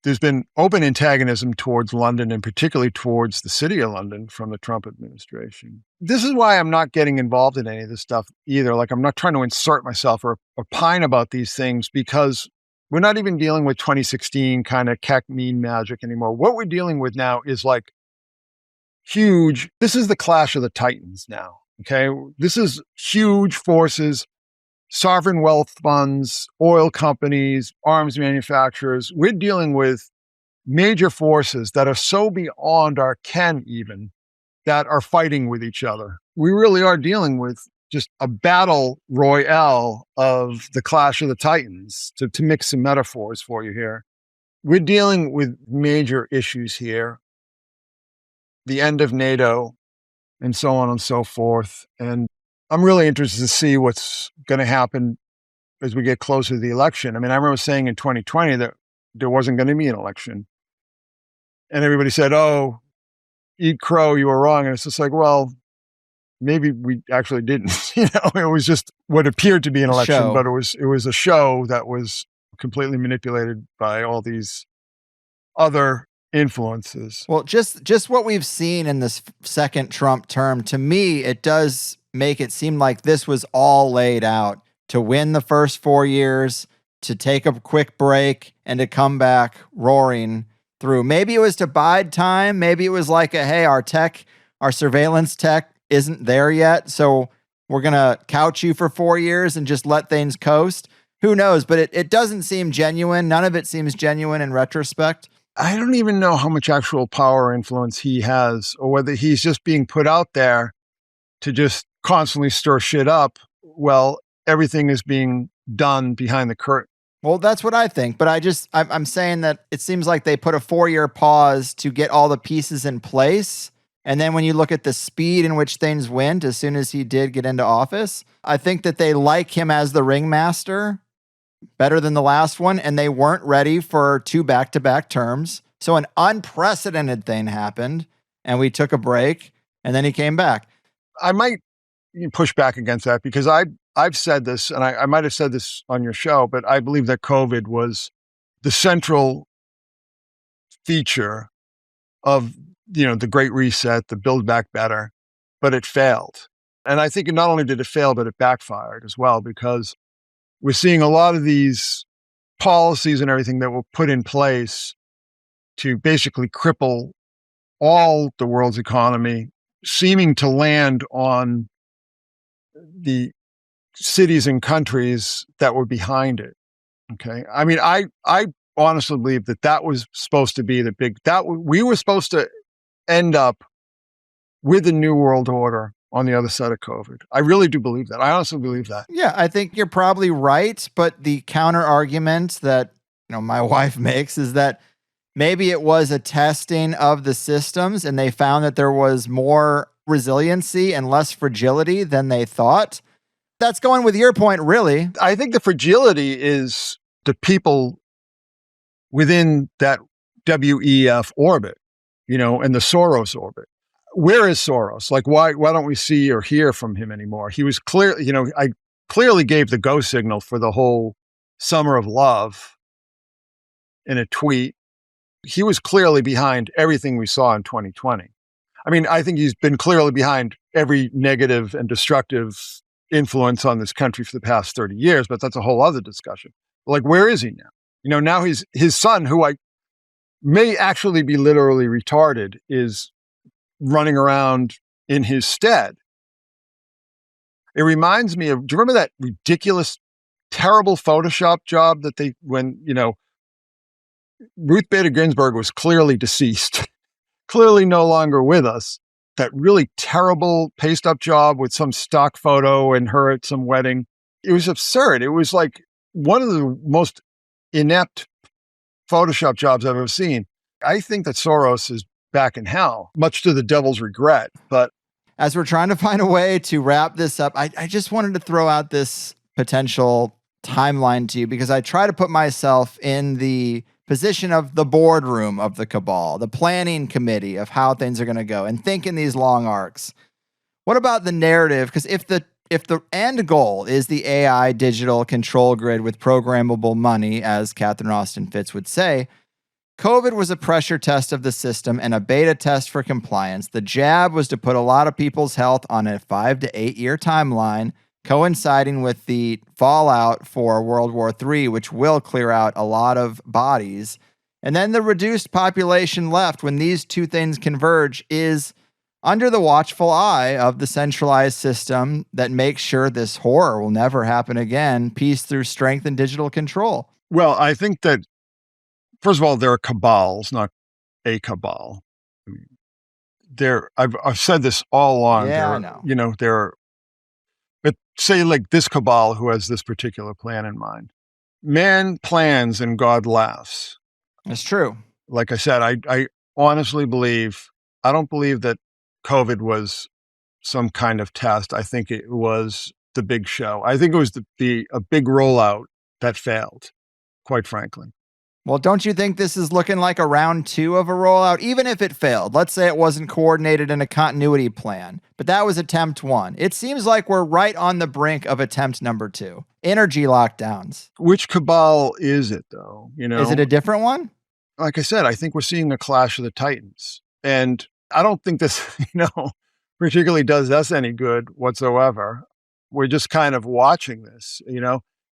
There's been open antagonism towards London and particularly towards the city of London from the Trump administration. This is why I'm not getting involved in any of this stuff either. Like, I'm not trying to insert myself or opine about these things because we're not even dealing with 2016 kind of Keck mean magic anymore. What we're dealing with now is like huge. This is the clash of the titans now. Okay. This is huge forces, sovereign wealth funds, oil companies, arms manufacturers. We're dealing with major forces that are so beyond our ken even that are fighting with each other. We really are dealing with just a battle royale of the clash of the titans, to mix some metaphors for you here. We're dealing with major issues here. The end of NATO and so on and so forth. And I'm really interested to see what's going to happen as we get closer to the election. I remember saying in 2020 that there wasn't going to be an election. And everybody said, oh, eat crow, you were wrong. And it's just like, well, maybe we actually didn't. It was just what appeared to be an election, show. But it was a show that was completely manipulated by all these other influences. Well, just what we've seen in this second Trump term, to me, it does make it seem like this was all laid out to win the first 4 years, to take a quick break, and to come back roaring through. Maybe it was to bide time. Maybe it was like hey, our surveillance tech isn't there yet, so we're going to couch you for 4 years and just let things coast. Who knows? But it doesn't seem genuine. None of it seems genuine in retrospect. I don't even know how much actual power or influence he has, or whether he's just being put out there to just constantly stir shit up. Well, everything is being done behind the curtain. Well, that's what I think. But I'm saying that it seems like they put a 4-year pause to get all the pieces in place. And then when you look at the speed in which things went as soon as he did get into office, I think that they like him as the ringmaster better than the last one, and they weren't ready for 2 back-to-back terms. So an unprecedented thing happened, and we took a break, and then he came back. I might push back against that because I've said this, and I might have said this on your show, but I believe that COVID was the central feature of the Great Reset, the Build Back Better, but it failed. And I think not only did it fail, but it backfired as well, because we're seeing a lot of these policies and everything that were put in place to basically cripple all the world's economy, seeming to land on the cities and countries that were behind it. Okay. I honestly believe that was supposed to be we were supposed to end up with the New World Order on the other side of COVID. I really do believe that. I honestly believe that. Yeah, I think you're probably right. But the counter argument that my wife makes is that maybe it was a testing of the systems and they found that there was more resiliency and less fragility than they thought. That's going with your point, really. I think the fragility is the people within that WEF orbit, and the Soros orbit. Where is Soros? Like, why don't we see or hear from him anymore? He was clear, I clearly gave the go signal for the whole Summer of Love in a tweet. He was clearly behind everything we saw in 2020. I mean, I think he's been clearly behind every negative and destructive influence on this country for the past 30 years, but that's a whole other discussion. Like, where is he now? Now his son, who I may actually be literally retarded, is running around in his stead. It reminds me of, do you remember that ridiculous, terrible Photoshop job that Ruth Bader Ginsburg was clearly deceased, clearly no longer with us. That really terrible paste up job with some stock photo and her at some wedding. It was absurd. It was like one of the most inept Photoshop jobs I've ever seen. I think that Soros is back in hell, much to the devil's regret. But as we're trying to find a way to wrap this up, I just wanted to throw out this potential timeline to you, because I try to put myself in the position of the boardroom of the cabal, the planning committee of how things are going to go, and think in these long arcs. What about the narrative? Because if the end goal is the AI digital control grid with programmable money, as Catherine Austin Fitts would say, COVID was a pressure test of the system and a beta test for compliance. The jab was to put a lot of people's health on a 5 to 8 year timeline, coinciding with the fallout for World War III, which will clear out a lot of bodies. And then the reduced population left, when these two things converge, is under the watchful eye of the centralized system that makes sure this horror will never happen again, peace through strength and digital control. Well, I think that, first of all, there are cabals, not a cabal. I've said this all along. Yeah, I know. But say like this cabal who has this particular plan in mind. Man plans and God laughs. That's true. Like I said, I honestly I don't believe that COVID was some kind of test. I think it was the big show. I think it was a big rollout that failed, quite frankly. Well, don't you think this is looking like a round 2 of a rollout? Even if it failed, let's say it wasn't coordinated in a continuity plan, but that was attempt 1. It seems like we're right on the brink of attempt number 2. Energy lockdowns. Which cabal is it, though? Is it a different one? Like I said, I think we're seeing a clash of the titans. And I don't think this, particularly does us any good whatsoever. We're just kind of watching this,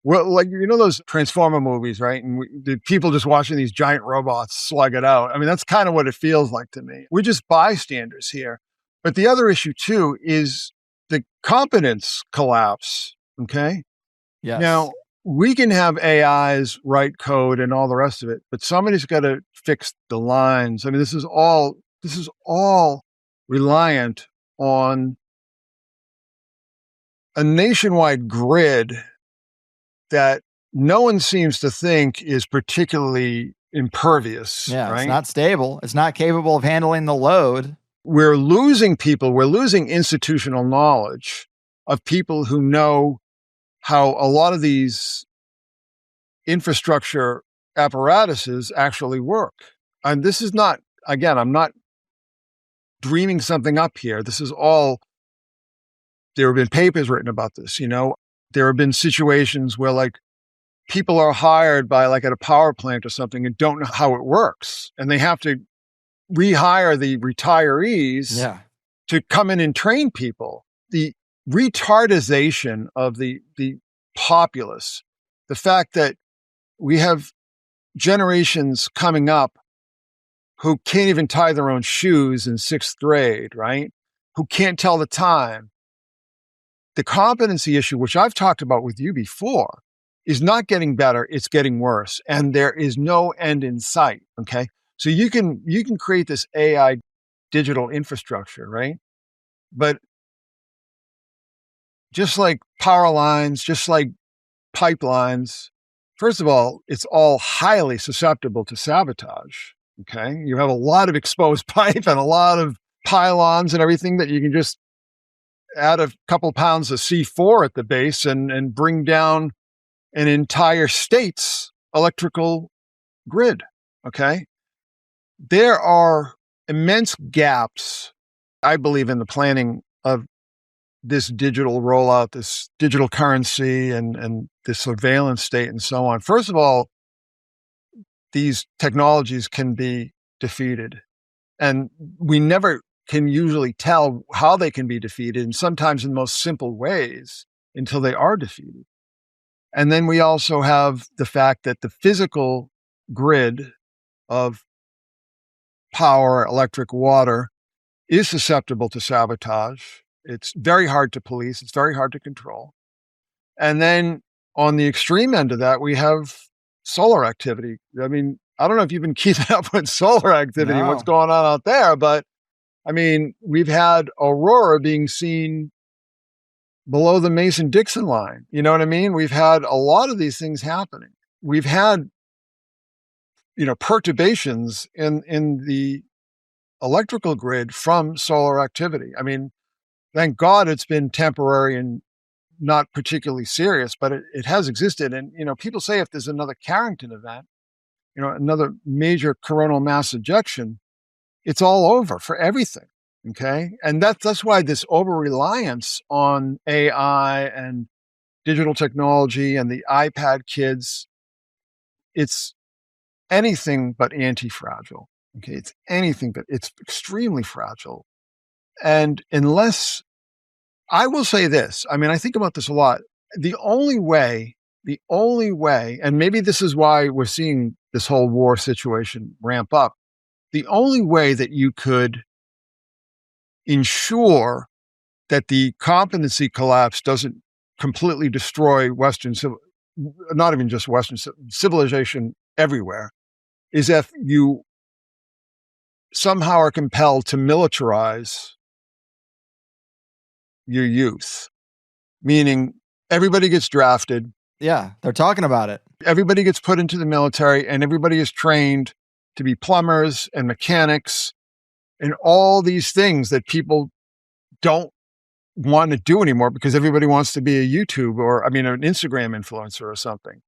Well, like, those Transformer movies, right? And the people just watching these giant robots slug it out. I mean, that's kind of what it feels like to me. We're just bystanders here. But the other issue, too, is the competence collapse, okay? Yes. Now, we can have AIs write code and all the rest of it, but somebody's got to fix the lines. I mean, this is all reliant on a nationwide grid that no one seems to think is particularly impervious. Yeah, right? It's not stable. It's not capable of handling the load. We're losing people. We're losing institutional knowledge of people who know how a lot of these infrastructure apparatuses actually work. And this is not, again, I'm not dreaming something up here. This is all, there have been papers written about this, There have been situations where like people are hired by like at a power plant or something and don't know how it works. And they have to rehire the retirees to come in and train people. The retardization of the populace, the fact that we have generations coming up who can't even tie their own shoes in 6th grade, right? Who can't tell the time. The competency issue, which I've talked about with you before, is not getting better, it's getting worse. And there is no end in sight, okay? So you can create this AI digital infrastructure, right? But just like power lines, just like pipelines, first of all, it's all highly susceptible to sabotage, okay? You have a lot of exposed pipe and a lot of pylons and everything that you can just add a couple pounds of C4 at the base and bring down an entire state's electrical grid, okay? there are immense gaps, I believe, in the planning of this digital rollout, this digital currency, and this surveillance state and so on. First of all, these technologies can be defeated. And we never can usually tell how they can be defeated, and sometimes in the most simple ways, until they are defeated. And then we also have the fact that the physical grid of power, electric, water, is susceptible to sabotage. It's very hard to police. It's very hard to control. And then on the extreme end of that, we have solar activity. I mean, I don't know if you've been keeping up with solar activity, what's going on out there, but I mean, we've had aurora being seen below the Mason-Dixon line. You know what I mean? We've had a lot of these things happening. We've had, perturbations in the electrical grid from solar activity. I mean, thank God it's been temporary and not particularly serious, but it has existed. And, people say if there's another Carrington event, another major coronal mass ejection, it's all over for everything. Okay. And that's why this over-reliance on AI and digital technology and the iPad kids, it's anything but anti-fragile. Okay. It's anything but, it's extremely fragile. And unless, I will say this, I mean, I think about this a lot. The only way, and maybe this is why we're seeing this whole war situation ramp up, the only way that you could ensure that the competency collapse doesn't completely destroy not even just Western civilization everywhere, is if you somehow are compelled to militarize your youth, meaning everybody gets drafted. Yeah, they're talking about it. Everybody gets put into the military and everybody is trained to be plumbers and mechanics and all these things that people don't want to do anymore because everybody wants to be a YouTube an Instagram influencer or something.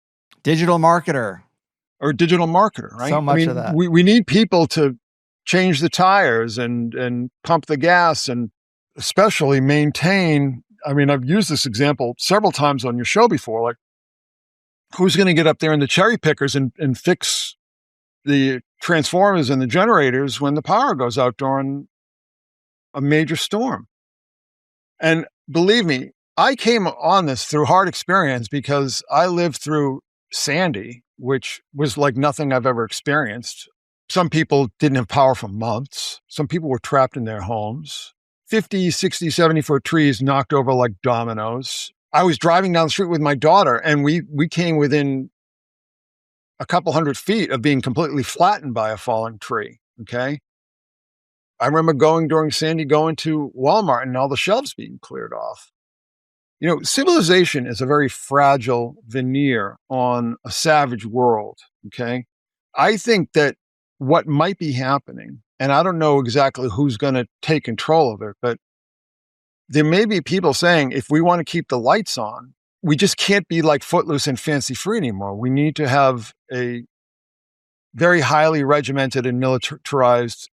Digital marketer. Or digital marketer, right? So much of that. We need people to change the tires and pump the gas and especially maintain. I mean, I've used this example several times on your show before, like who's going to get up there in the cherry pickers and fix the transformers and the generators when the power goes out during a major storm? And believe me, I came on this through hard experience because I lived through Sandy, which was like nothing I've ever experienced. Some people didn't have power for months. Some people were trapped in their homes. 50, 60, 70-foot trees knocked over like dominoes. I was driving down the street with my daughter and we came within a couple 100 feet of being completely flattened by a falling tree. Okay. I remember during Sandy, going to Walmart and all the shelves being cleared off. Civilization is a very fragile veneer on a savage world. Okay. I think that what might be happening, and I don't know exactly who's going to take control of it, but there may be people saying, if we want to keep the lights on, we just can't be like footloose and fancy free anymore. We need to have a very highly regimented and militarized,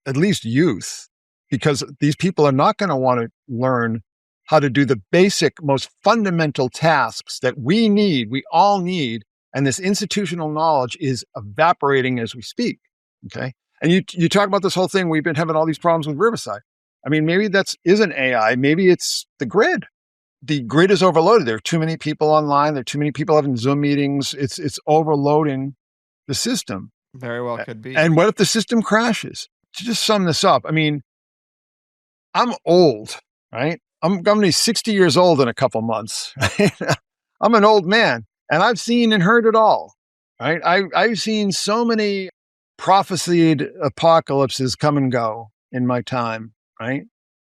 at least youth, because these people are not going to want to learn how to do the basic, most fundamental tasks that we all need. And this institutional knowledge is evaporating as we speak. Okay. And you talk about this whole thing. We've been having all these problems with Riverside. I mean, maybe isn't AI. Maybe it's the grid. The grid is overloaded. There are too many people online. There are too many people having Zoom meetings. It's overloading the system. Very well could be. And what if the system crashes? To just sum this up, I mean, I'm old, right? I'm going to be 60 years old in a couple months. Right? I'm an old man and I've seen and heard it all, right? I've seen so many prophesied apocalypses come and go in my time, right?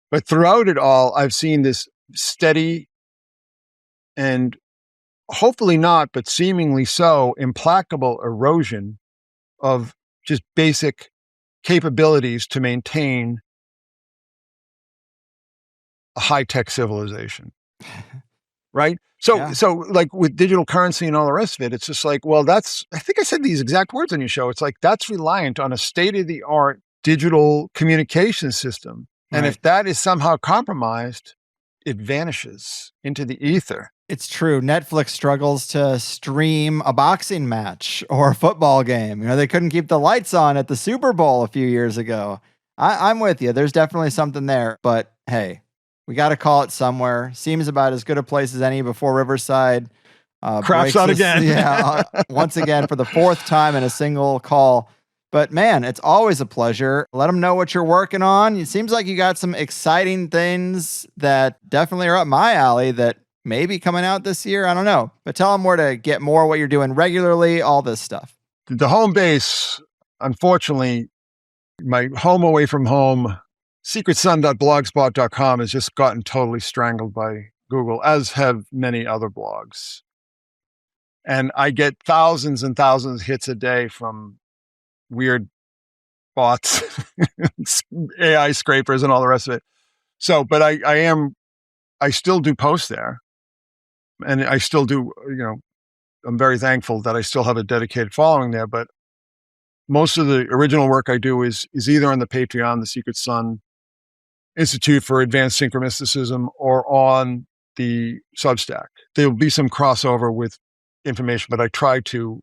But throughout it all, I've seen this steady and hopefully not, but seemingly so, implacable erosion of just basic capabilities to maintain a high-tech civilization, right? So like with digital currency and all the rest of it, it's just like, well, I think I said these exact words on your show. It's like, that's reliant on a state-of-the-art digital communication system. And if that is somehow compromised, it vanishes into the ether. It's true. Netflix struggles to stream a boxing match or a football game. They couldn't keep the lights on at the Super Bowl a few years ago. I'm with you. There's definitely something there. But hey, we got to call it somewhere. Seems about as good a place as any before Riverside craps out again. Once again for the fourth time in a single call. But man, it's always a pleasure. Let them know what you're working on. It seems like you got some exciting things that definitely are up my alley that may be coming out this year. I don't know. But tell them where to get more, what you're doing regularly, all this stuff. The home base, unfortunately, my home away from home, secretsun.blogspot.com has just gotten totally strangled by Google, as have many other blogs. And I get thousands and thousands of hits a day from weird bots, AI scrapers, and all the rest of it. So, but I still do post there. And I still do, I'm very thankful that I still have a dedicated following there. But most of the original work I do is either on the Patreon, the Secret Sun Institute for Advanced Synchromysticism, or on the Substack. There'll be some crossover with information, but I try to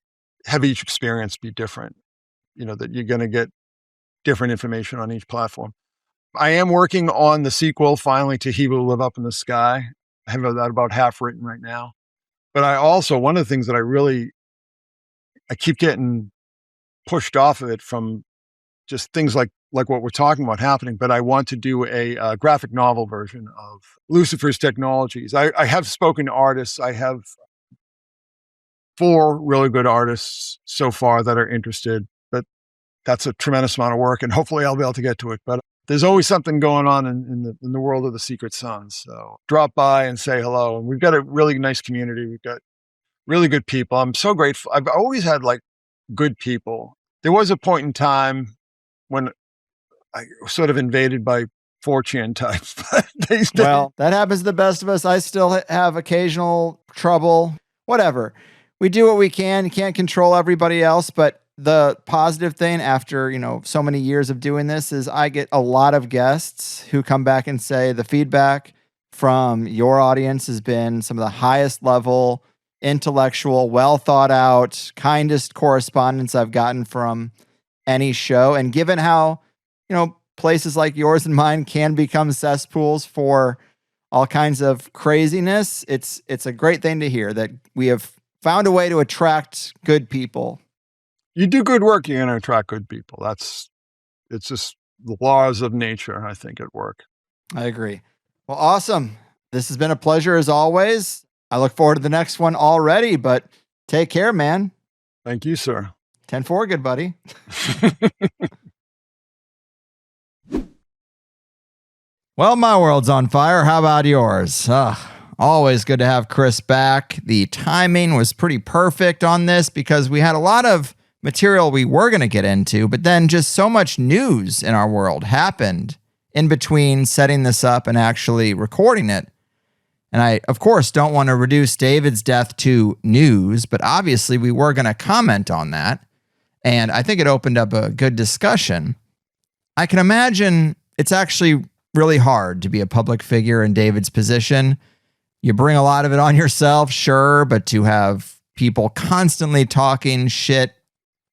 have each experience be different, that you're going to get different information on each platform. I am working on the sequel, finally, to He Will Live Up in the Sky. I have that about half written right now. But I also, one of the things that I keep getting pushed off of it from just things like what we're talking about happening, but I want to do a graphic novel version of Lucifer's Technologies. I have spoken to artists. I have 4 really good artists so far that are interested, but that's a tremendous amount of work, and hopefully I'll be able to get to it. But there's always something going on in the world of the Secret Sun. So drop by and say hello. And we've got a really nice community. We've got really good people. I'm so grateful. I've always had good people. There was a point in time when I was sort of invaded by 4chan types. Well, that happens to the best of us. I still have occasional trouble. Whatever. We do what we can. You can't control everybody else, but the positive thing after, so many years of doing this is I get a lot of guests who come back and say the feedback from your audience has been some of the highest level, intellectual, well thought out, kindest correspondence I've gotten from any show. And given how, places like yours and mine can become cesspools for all kinds of craziness, it's a great thing to hear that we have found a way to attract good people. You do good work, you're going to attract good people. It's just the laws of nature, I think, at work. I agree. Well, awesome. This has been a pleasure as always. I look forward to the next one already, but take care, man. Thank you, sir. 10-4, good buddy. Well, my world's on fire. How about yours? Always good to have Chris back. The timing was pretty perfect on this because we had a lot of material we were going to get into, but then just so much news in our world happened in between setting this up and actually recording it. And I, of course, don't want to reduce David's death to news, but obviously we were going to comment on that. And I think it opened up a good discussion. I can imagine it's actually really hard to be a public figure in David's position. You bring a lot of it on yourself, sure, but to have people constantly talking shit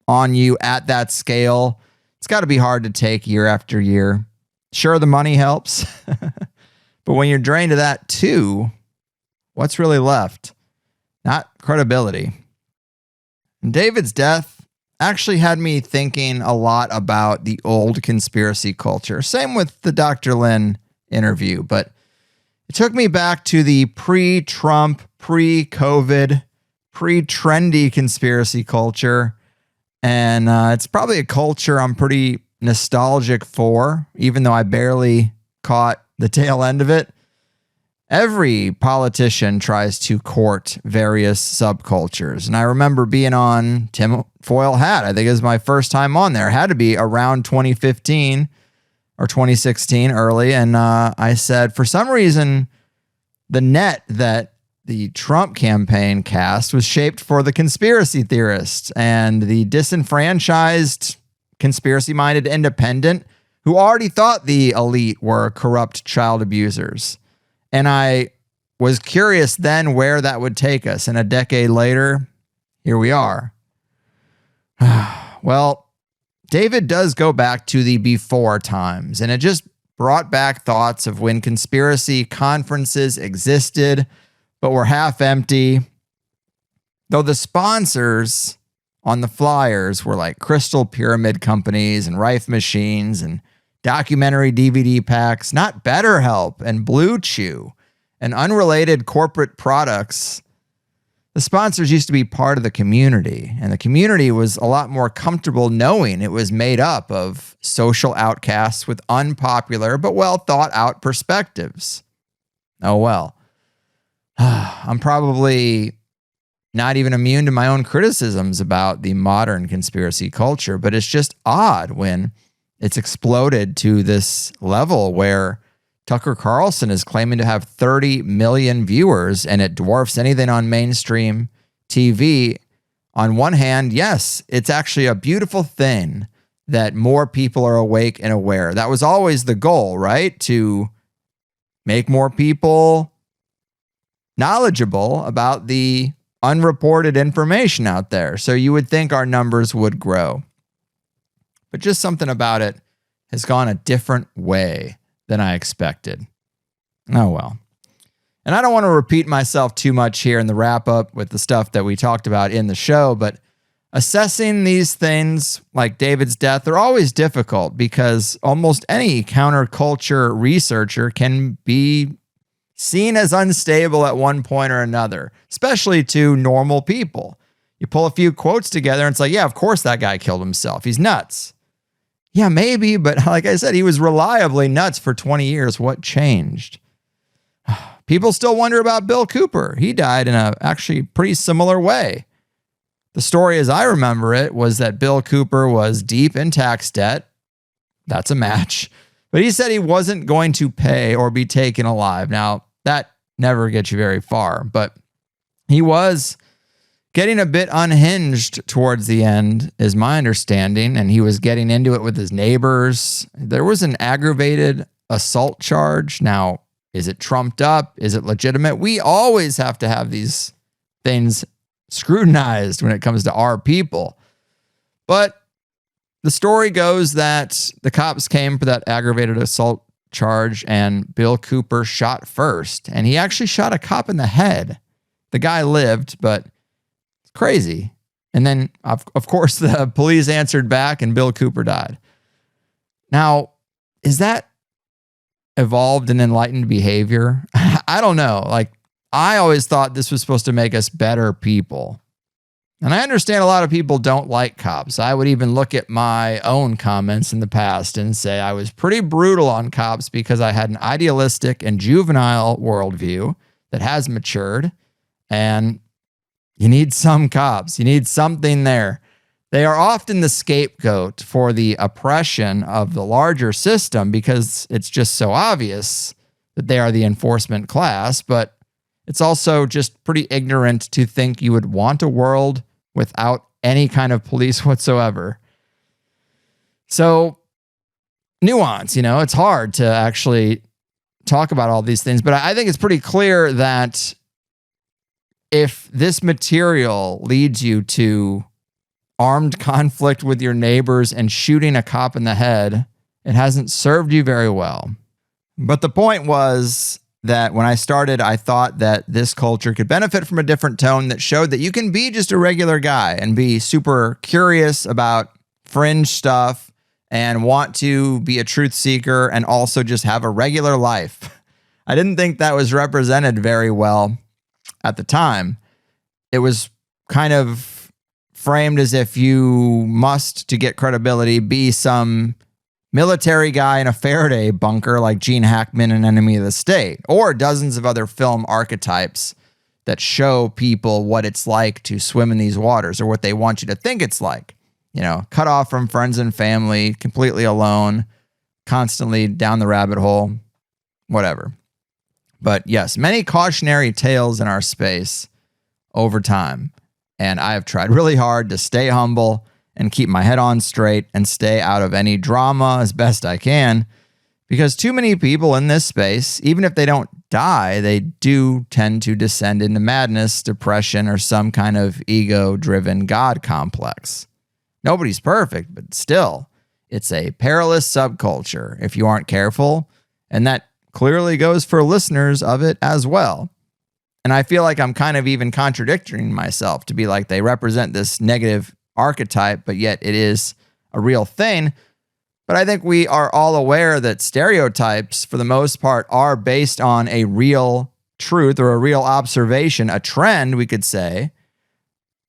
on you at that scale, it's got to be hard to take year after year. Sure, the money helps, but when you're drained of that too, what's really left? Not credibility. And David's death actually had me thinking a lot about the old conspiracy culture. Same with the Dr. Lin interview, but it took me back to the pre-Trump, pre-COVID, pre-trendy conspiracy culture. And it's probably a culture I'm pretty nostalgic for, even though I barely caught the tail end of it. Every politician tries to court various subcultures. And I remember being on Tim Foil Hat. I think it was my first time on there. It had to be around 2015 or 2016 early. And I said, for some reason, the net that the Trump campaign cast was shaped for the conspiracy theorists and the disenfranchised, conspiracy-minded independent who already thought the elite were corrupt child abusers. And I was curious then where that would take us. And a decade later, here we are. Well, David does go back to the before times, and it just brought back thoughts of when conspiracy conferences existed, but were half empty. Though the sponsors on the flyers were like Crystal Pyramid companies and Rife Machines and documentary DVD packs, not BetterHelp and Blue Chew and unrelated corporate products. The sponsors used to be part of the community, and the community was a lot more comfortable knowing it was made up of social outcasts with unpopular but well thought out perspectives. Oh well. I'm probably not even immune to my own criticisms about the modern conspiracy culture, but it's just odd when it's exploded to this level where Tucker Carlson is claiming to have 30 million viewers and it dwarfs anything on mainstream TV. On one hand, yes, it's actually a beautiful thing that more people are awake and aware. That was always the goal, right? To make more people knowledgeable about the unreported information out there. So you would think our numbers would grow. But just something about it has gone a different way than I expected. Oh well. And I don't want to repeat myself too much here in the wrap up with the stuff that we talked about in the show, but assessing these things like David's death are always difficult because almost any counterculture researcher can be seen as unstable at one point or another, especially to normal people. You pull a few quotes together and it's like, yeah, of course that guy killed himself. He's nuts. Yeah, maybe, but like I said, he was reliably nuts for 20 years. What changed? People still wonder about Bill Cooper. He died in a actually pretty similar way. The story as I remember it was that Bill Cooper was deep in tax debt. That's a match. But he said he wasn't going to pay or be taken alive. Now, that never gets you very far, but he was getting a bit unhinged towards the end, is my understanding, and he was getting into it with his neighbors. There was an aggravated assault charge. Now, is it trumped up? Is it legitimate? We always have to have these things scrutinized when it comes to our people. But the story goes that the cops came for that aggravated assault charge and Bill Cooper shot first. And he actually shot a cop in the head. The guy lived, but it's crazy. And then, of course, the police answered back and Bill Cooper died. Now, is that evolved and enlightened behavior? I don't know. Like, I always thought this was supposed to make us better people. And I understand a lot of people don't like cops. I would even look at my own comments in the past and say I was pretty brutal on cops because I had an idealistic and juvenile worldview that has matured. And you need some cops. You need something there. They are often the scapegoat for the oppression of the larger system because it's just so obvious that they are the enforcement class. But it's also just pretty ignorant to think you would want a world without any kind of police whatsoever. So, nuance, it's hard to actually talk about all these things, but I think it's pretty clear that if this material leads you to armed conflict with your neighbors and shooting a cop in the head, it hasn't served you very well. But the point was that when I started, I thought that this culture could benefit from a different tone that showed that you can be just a regular guy and be super curious about fringe stuff and want to be a truth seeker and also just have a regular life. I didn't think that was represented very well at the time. It was kind of framed as if you must, to get credibility, be some military guy in a Faraday bunker like Gene Hackman in Enemy of the State, or dozens of other film archetypes that show people what it's like to swim in these waters or what they want you to think it's like. Cut off from friends and family, completely alone, constantly down the rabbit hole, whatever. But yes, many cautionary tales in our space over time. And I have tried really hard to stay humble and keep my head on straight and stay out of any drama as best I can. Because too many people in this space, even if they don't die, they do tend to descend into madness, depression, or some kind of ego-driven God complex. Nobody's perfect, but still, it's a perilous subculture if you aren't careful, and that clearly goes for listeners of it as well. And I feel like I'm kind of even contradicting myself to be like they represent this negative archetype, but yet it is a real thing. But I think we are all aware that stereotypes, for the most part, are based on a real truth or a real observation, a trend, we could say,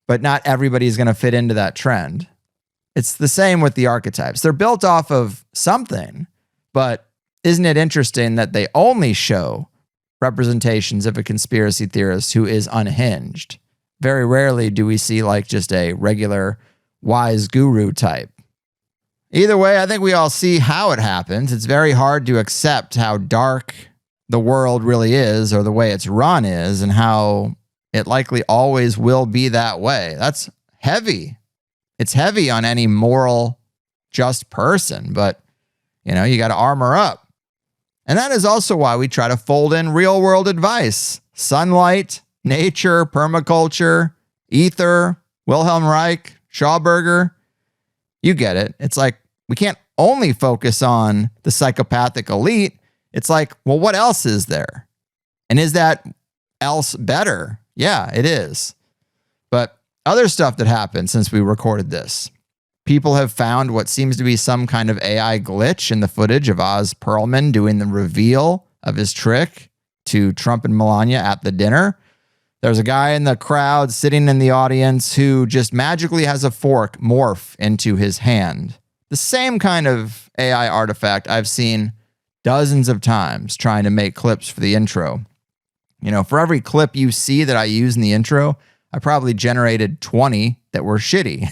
but not everybody is going to fit into that trend. It's the same with the archetypes. They're built off of something, but isn't it interesting that they only show representations of a conspiracy theorist who is unhinged? Very rarely do we see like just a regular wise guru type. Either way, I think we all see how it happens. It's very hard to accept how dark the world really is, or the way it's run is, and how it likely always will be that way. That's heavy. It's heavy on any moral, just person, but you got to armor up. And that is also why we try to fold in real world advice. Sunlight, nature, permaculture, ether, Wilhelm Reich, Schauberger. You get it. It's like we can't only focus on the psychopathic elite. It's like, well, what else is there? And is that else better? Yeah, it is. But other stuff that happened since we recorded this. People have found what seems to be some kind of AI glitch in the footage of Oz Perlman doing the reveal of his trick to Trump and Melania at the dinner. There's a guy in the crowd sitting in the audience who just magically has a fork morph into his hand. The same kind of AI artifact I've seen dozens of times trying to make clips for the intro. For every clip you see that I use in the intro, I probably generated 20 that were shitty.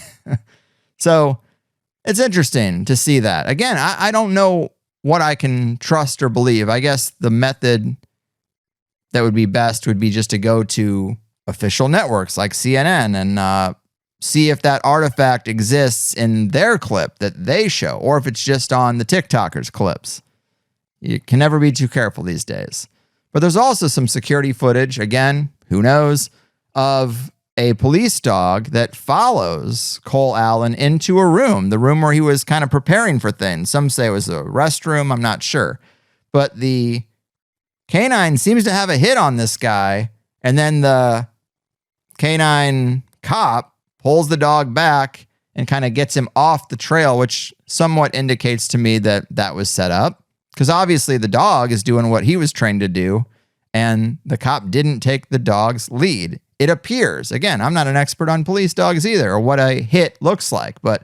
So it's interesting to see that. Again, I don't know what I can trust or believe. I guess the method that would be best would be just to go to official networks like CNN and see if that artifact exists in their clip that they show, or if it's just on the TikTokers' clips. You can never be too careful these days. But there's also some security footage, again, who knows, of a police dog that follows Cole Allen into a room, the room where he was kind of preparing for things. Some say it was a restroom, I'm not sure. But the canine seems to have a hit on this guy, and then the canine cop pulls the dog back and kind of gets him off the trail, which somewhat indicates to me that that was set up. Because obviously the dog is doing what he was trained to do, and the cop didn't take the dog's lead. It appears. Again, I'm not an expert on police dogs either, or what a hit looks like, but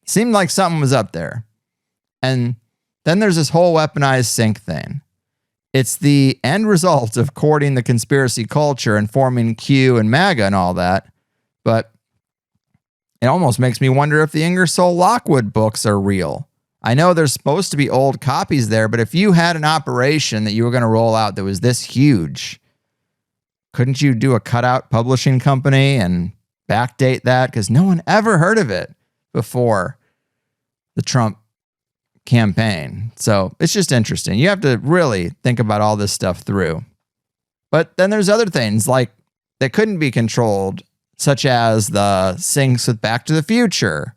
it seemed like something was up there. And then there's this whole weaponized sync thing. It's the end result of courting the conspiracy culture and forming Q and MAGA and all that. But it almost makes me wonder if the Ingersoll Lockwood books are real. I know there's supposed to be old copies there, but if you had an operation that you were going to roll out that was this huge, couldn't you do a cutout publishing company and backdate that? Because no one ever heard of it before the Trump campaign. So it's just interesting. You have to really think about all this stuff through. But then there's other things like that couldn't be controlled, such as the syncs with Back to the Future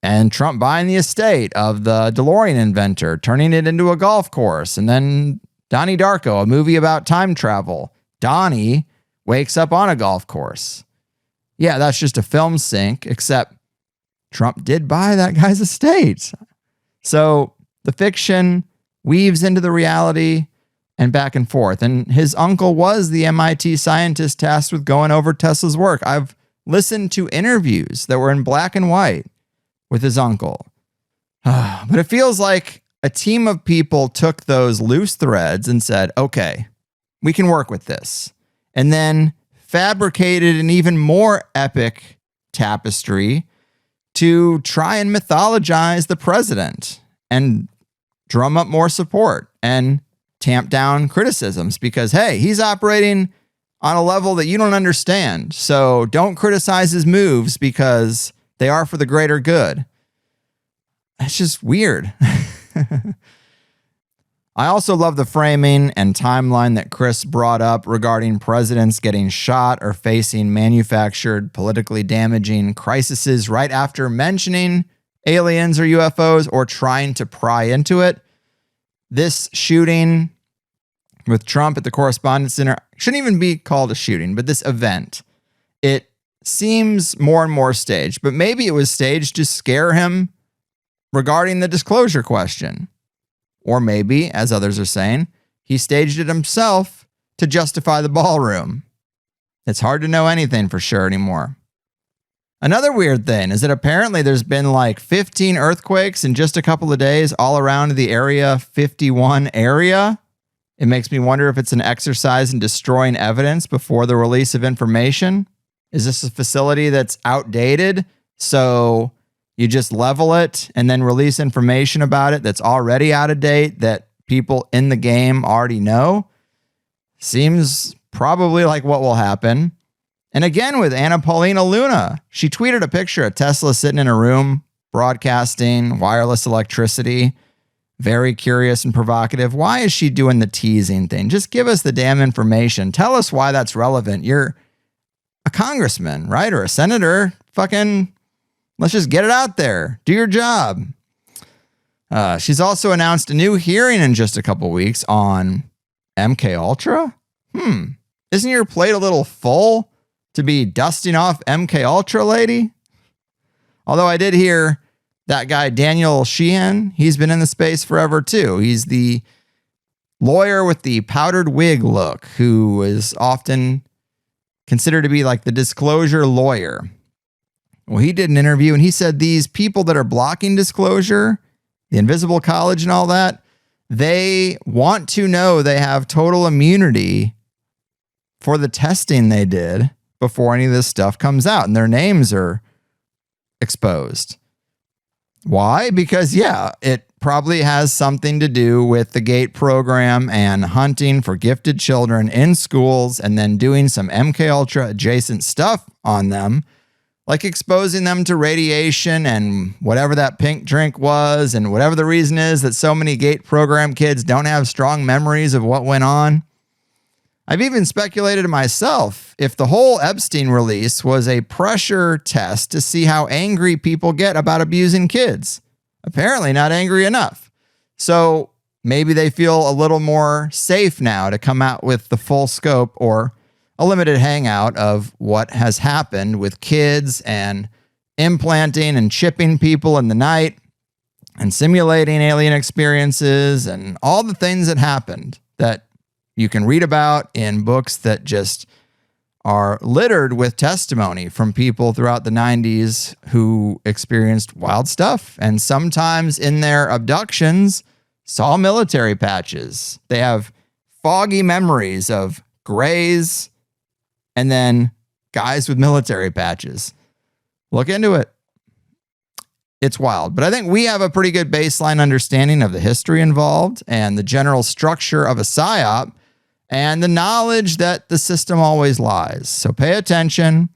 and Trump buying the estate of the DeLorean inventor, turning it into a golf course. And then Donnie Darko, a movie about time travel. Donnie wakes up on a golf course. Yeah, that's just a film sync, except Trump did buy that guy's estate. So the fiction weaves into the reality and back and forth. And his uncle was the MIT scientist tasked with going over Tesla's work. I've listened to interviews that were in black and white with his uncle. But it feels like a team of people took those loose threads and said, okay, we can work with this. And then fabricated an even more epic tapestry to try and mythologize the president and drum up more support. And tamp down criticisms because, hey, he's operating on a level that you don't understand. So don't criticize his moves because they are for the greater good. It's just weird. I also love the framing and timeline that Chris brought up regarding presidents getting shot or facing manufactured, politically damaging crises right after mentioning aliens or UFOs or trying to pry into it. This shooting with Trump at the Correspondence Center shouldn't even be called a shooting, but this event, it seems more and more staged, but maybe it was staged to scare him regarding the disclosure question. Or maybe, as others are saying, he staged it himself to justify the ballroom. It's hard to know anything for sure anymore. Another weird thing is that apparently there's been like 15 earthquakes in just a couple of days all around the Area 51 area. It makes me wonder if it's an exercise in destroying evidence before the release of information. Is this a facility that's outdated? So you just level it and then release information about it that's already out of date that people in the game already know? Seems probably like what will happen. And again with Anna Paulina Luna, she tweeted a picture of Tesla sitting in a room broadcasting wireless electricity. Very curious and provocative. Why is she doing the teasing thing? Just give us the damn information. Tell us why that's relevant. You're a congressman, right? Or a senator. Fucking, let's just get it out there. Do your job. She's also announced a new hearing in just a couple weeks on MK Ultra. Isn't your plate a little full to be dusting off MK Ultra, lady? Although I did hear that guy, Daniel Sheehan, he's been in the space forever too. He's the lawyer with the powdered wig look who is often considered to be like the disclosure lawyer. Well, he did an interview and he said these people that are blocking disclosure, the Invisible College and all that, they want to know they have total immunity for the testing they did before any of this stuff comes out and their names are exposed. Why? Because, yeah, it probably has something to do with the GATE program and hunting for gifted children in schools and then doing some MK Ultra adjacent stuff on them, like exposing them to radiation and whatever that pink drink was and whatever the reason is that so many GATE program kids don't have strong memories of what went on. I've even speculated to myself if the whole Epstein release was a pressure test to see how angry people get about abusing kids. Apparently not angry enough. So maybe they feel a little more safe now to come out with the full scope or a limited hangout of what has happened with kids and implanting and chipping people in the night and simulating alien experiences and all the things that happened that you can read about in books that just are littered with testimony from people throughout the 90s who experienced wild stuff and sometimes in their abductions saw military patches. They have foggy memories of grays and then guys with military patches. Look into it. It's wild. But I think we have a pretty good baseline understanding of the history involved and the general structure of a PSYOP and the knowledge that the system always lies. So pay attention,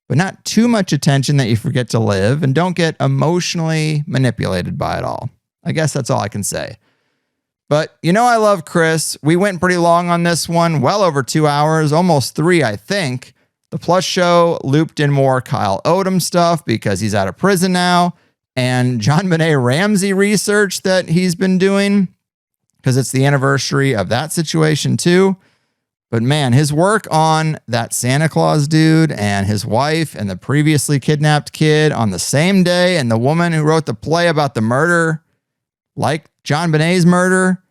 but not too much attention that you forget to live and don't get emotionally manipulated by it all. I guess that's all I can say. But you know I love Chris. We went pretty long on this one, well over 2 hours, almost 3, I think. The Plus show looped in more Kyle Odom stuff because he's out of prison now, and John Benet Ramsey research that he's been doing, because it's the anniversary of that situation too. But man, his work on that Santa Claus dude and his wife and the previously kidnapped kid on the same day and the woman who wrote the play about the murder, like John Benet's murder,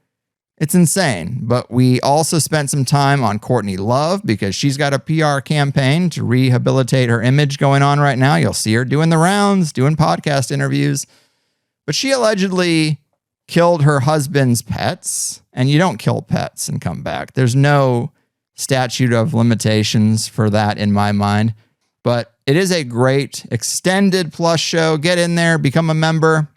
it's insane. But we also spent some time on Courtney Love because she's got a PR campaign to rehabilitate her image going on right now. You'll see her doing the rounds, doing podcast interviews. But she allegedly killed her husband's pets, and you don't kill pets and come back. There's no statute of limitations for that in my mind, but it is a great extended Plus show. Get in there, become a member.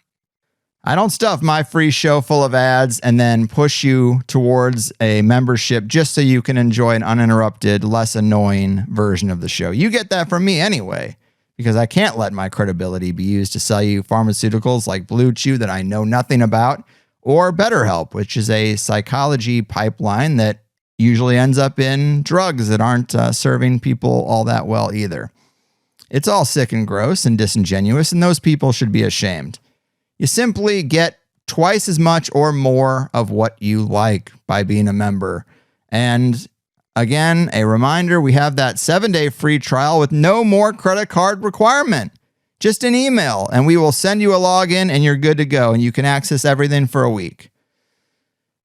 I don't stuff my free show full of ads and then push you towards a membership just so you can enjoy an uninterrupted, less annoying version of the show. You get that from me anyway, because I can't let my credibility be used to sell you pharmaceuticals like Blue Chew that I know nothing about, or BetterHelp, which is a psychology pipeline that usually ends up in drugs that aren't serving people all that well either. It's all sick and gross and disingenuous, and those people should be ashamed. You simply get twice as much or more of what you like by being a member. And again, a reminder, we have that 7-day free trial with no more credit card requirement. Just an email, and we will send you a login, and you're good to go, and you can access everything for a week.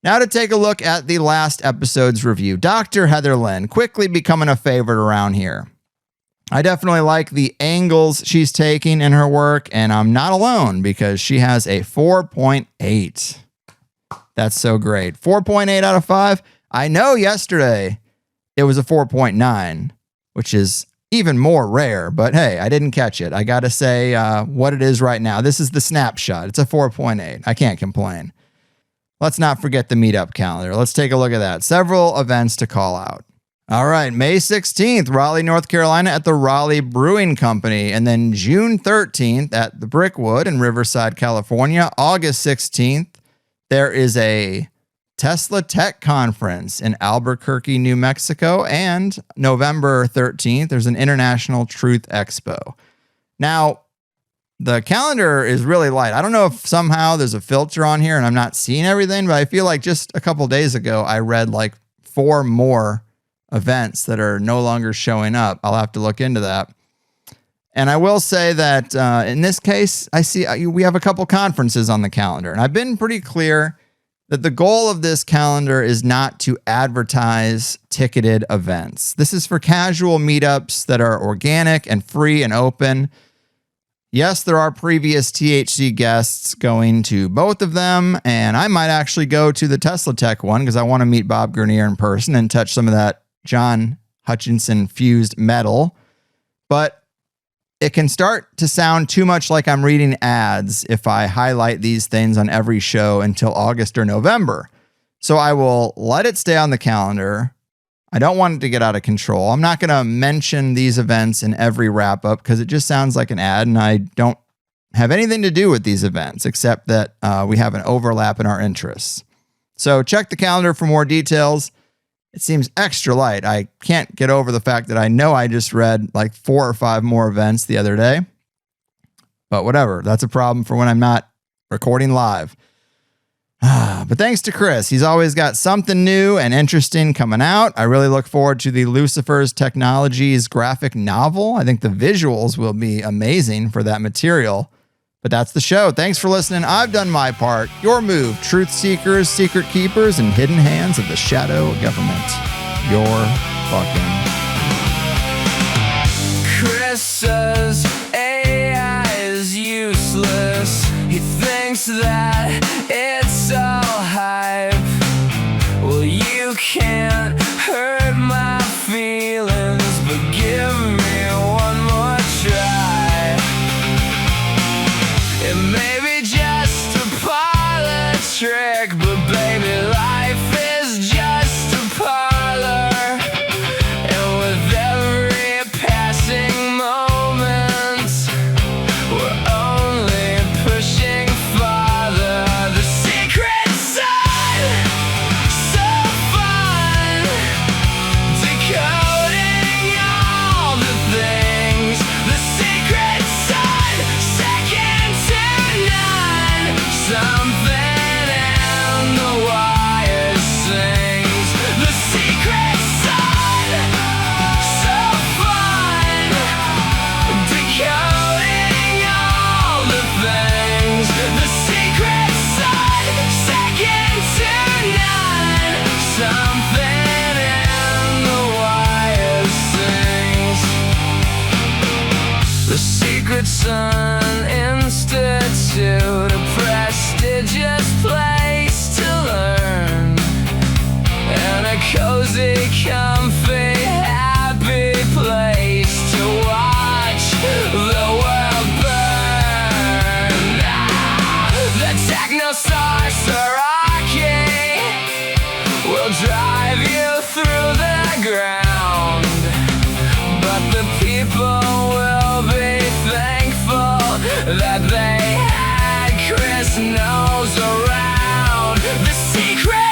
Now to take a look at the last episode's review. Dr. Heather Lynn, quickly becoming a favorite around here. I definitely like the angles she's taking in her work, and I'm not alone because she has a 4.8. That's so great. 4.8 out of 5. I know yesterday it was a 4.9, which is even more rare, but hey, I didn't catch it. I got to say what it is right now. This is the snapshot. It's a 4.8. I can't complain. Let's not forget the meetup calendar. Let's take a look at that. Several events to call out. All right, May 16th, Raleigh, North Carolina at the Raleigh Brewing Company. And then June 13th at the Brickwood in Riverside, California. August 16th, there is a Tesla Tech Conference in Albuquerque, New Mexico. And November 13th, there's an International Truth Expo. Now, the calendar is really light. I don't know if somehow there's a filter on here and I'm not seeing everything, but I feel like just a couple days ago, I read like 4 more events that are no longer showing up. I'll have to look into that. And I will say that in this case, I see we have a couple conferences on the calendar. And I've been pretty clear that the goal of this calendar is not to advertise ticketed events. This is for casual meetups that are organic and free and open. Yes, there are previous THC guests going to both of them, and I might actually go to the Tesla Tech one because I want to meet Bob Grenier in person and touch some of that John Hutchinson fused metal. But it can start to sound too much like I'm reading ads if I highlight these things on every show until August or November. So I will let it stay on the calendar. I don't want it to get out of control. I'm not going to mention these events in every wrap up because it just sounds like an ad, and I don't have anything to do with these events except that we have an overlap in our interests. So check the calendar for more details. It seems extra light. I can't get over the fact that I know I just read like 4 or 5 more events the other day. But whatever. That's a problem for when I'm not recording live. But thanks to Chris. He's always got something new and interesting coming out. I really look forward to the Lucifer's Technologies graphic novel. I think the visuals will be amazing for that material. But that's the show. Thanks for listening. I've done my part. Your move, truth seekers, secret keepers, and hidden hands of the shadow government. Your fucking. Chris says AI is useless. He thinks that it's all hype. Well, you can't hurt my feelings, but give me one more try. It may be just a parlor trick, but baby, life is just a parlor. And with every passing moment, we're only pushing farther. The secret side, so fun, decoding all the things. The secret side, second to none. Something in the wire sings. The secret side, so fun, decoding all the things. The secret side, second to none. Something in the wire sings. The Secret Sun Institute, a prestigious place to learn, and a cozy, comfy, happy place to watch the world burn. The that they had Chris Knowles around. The secret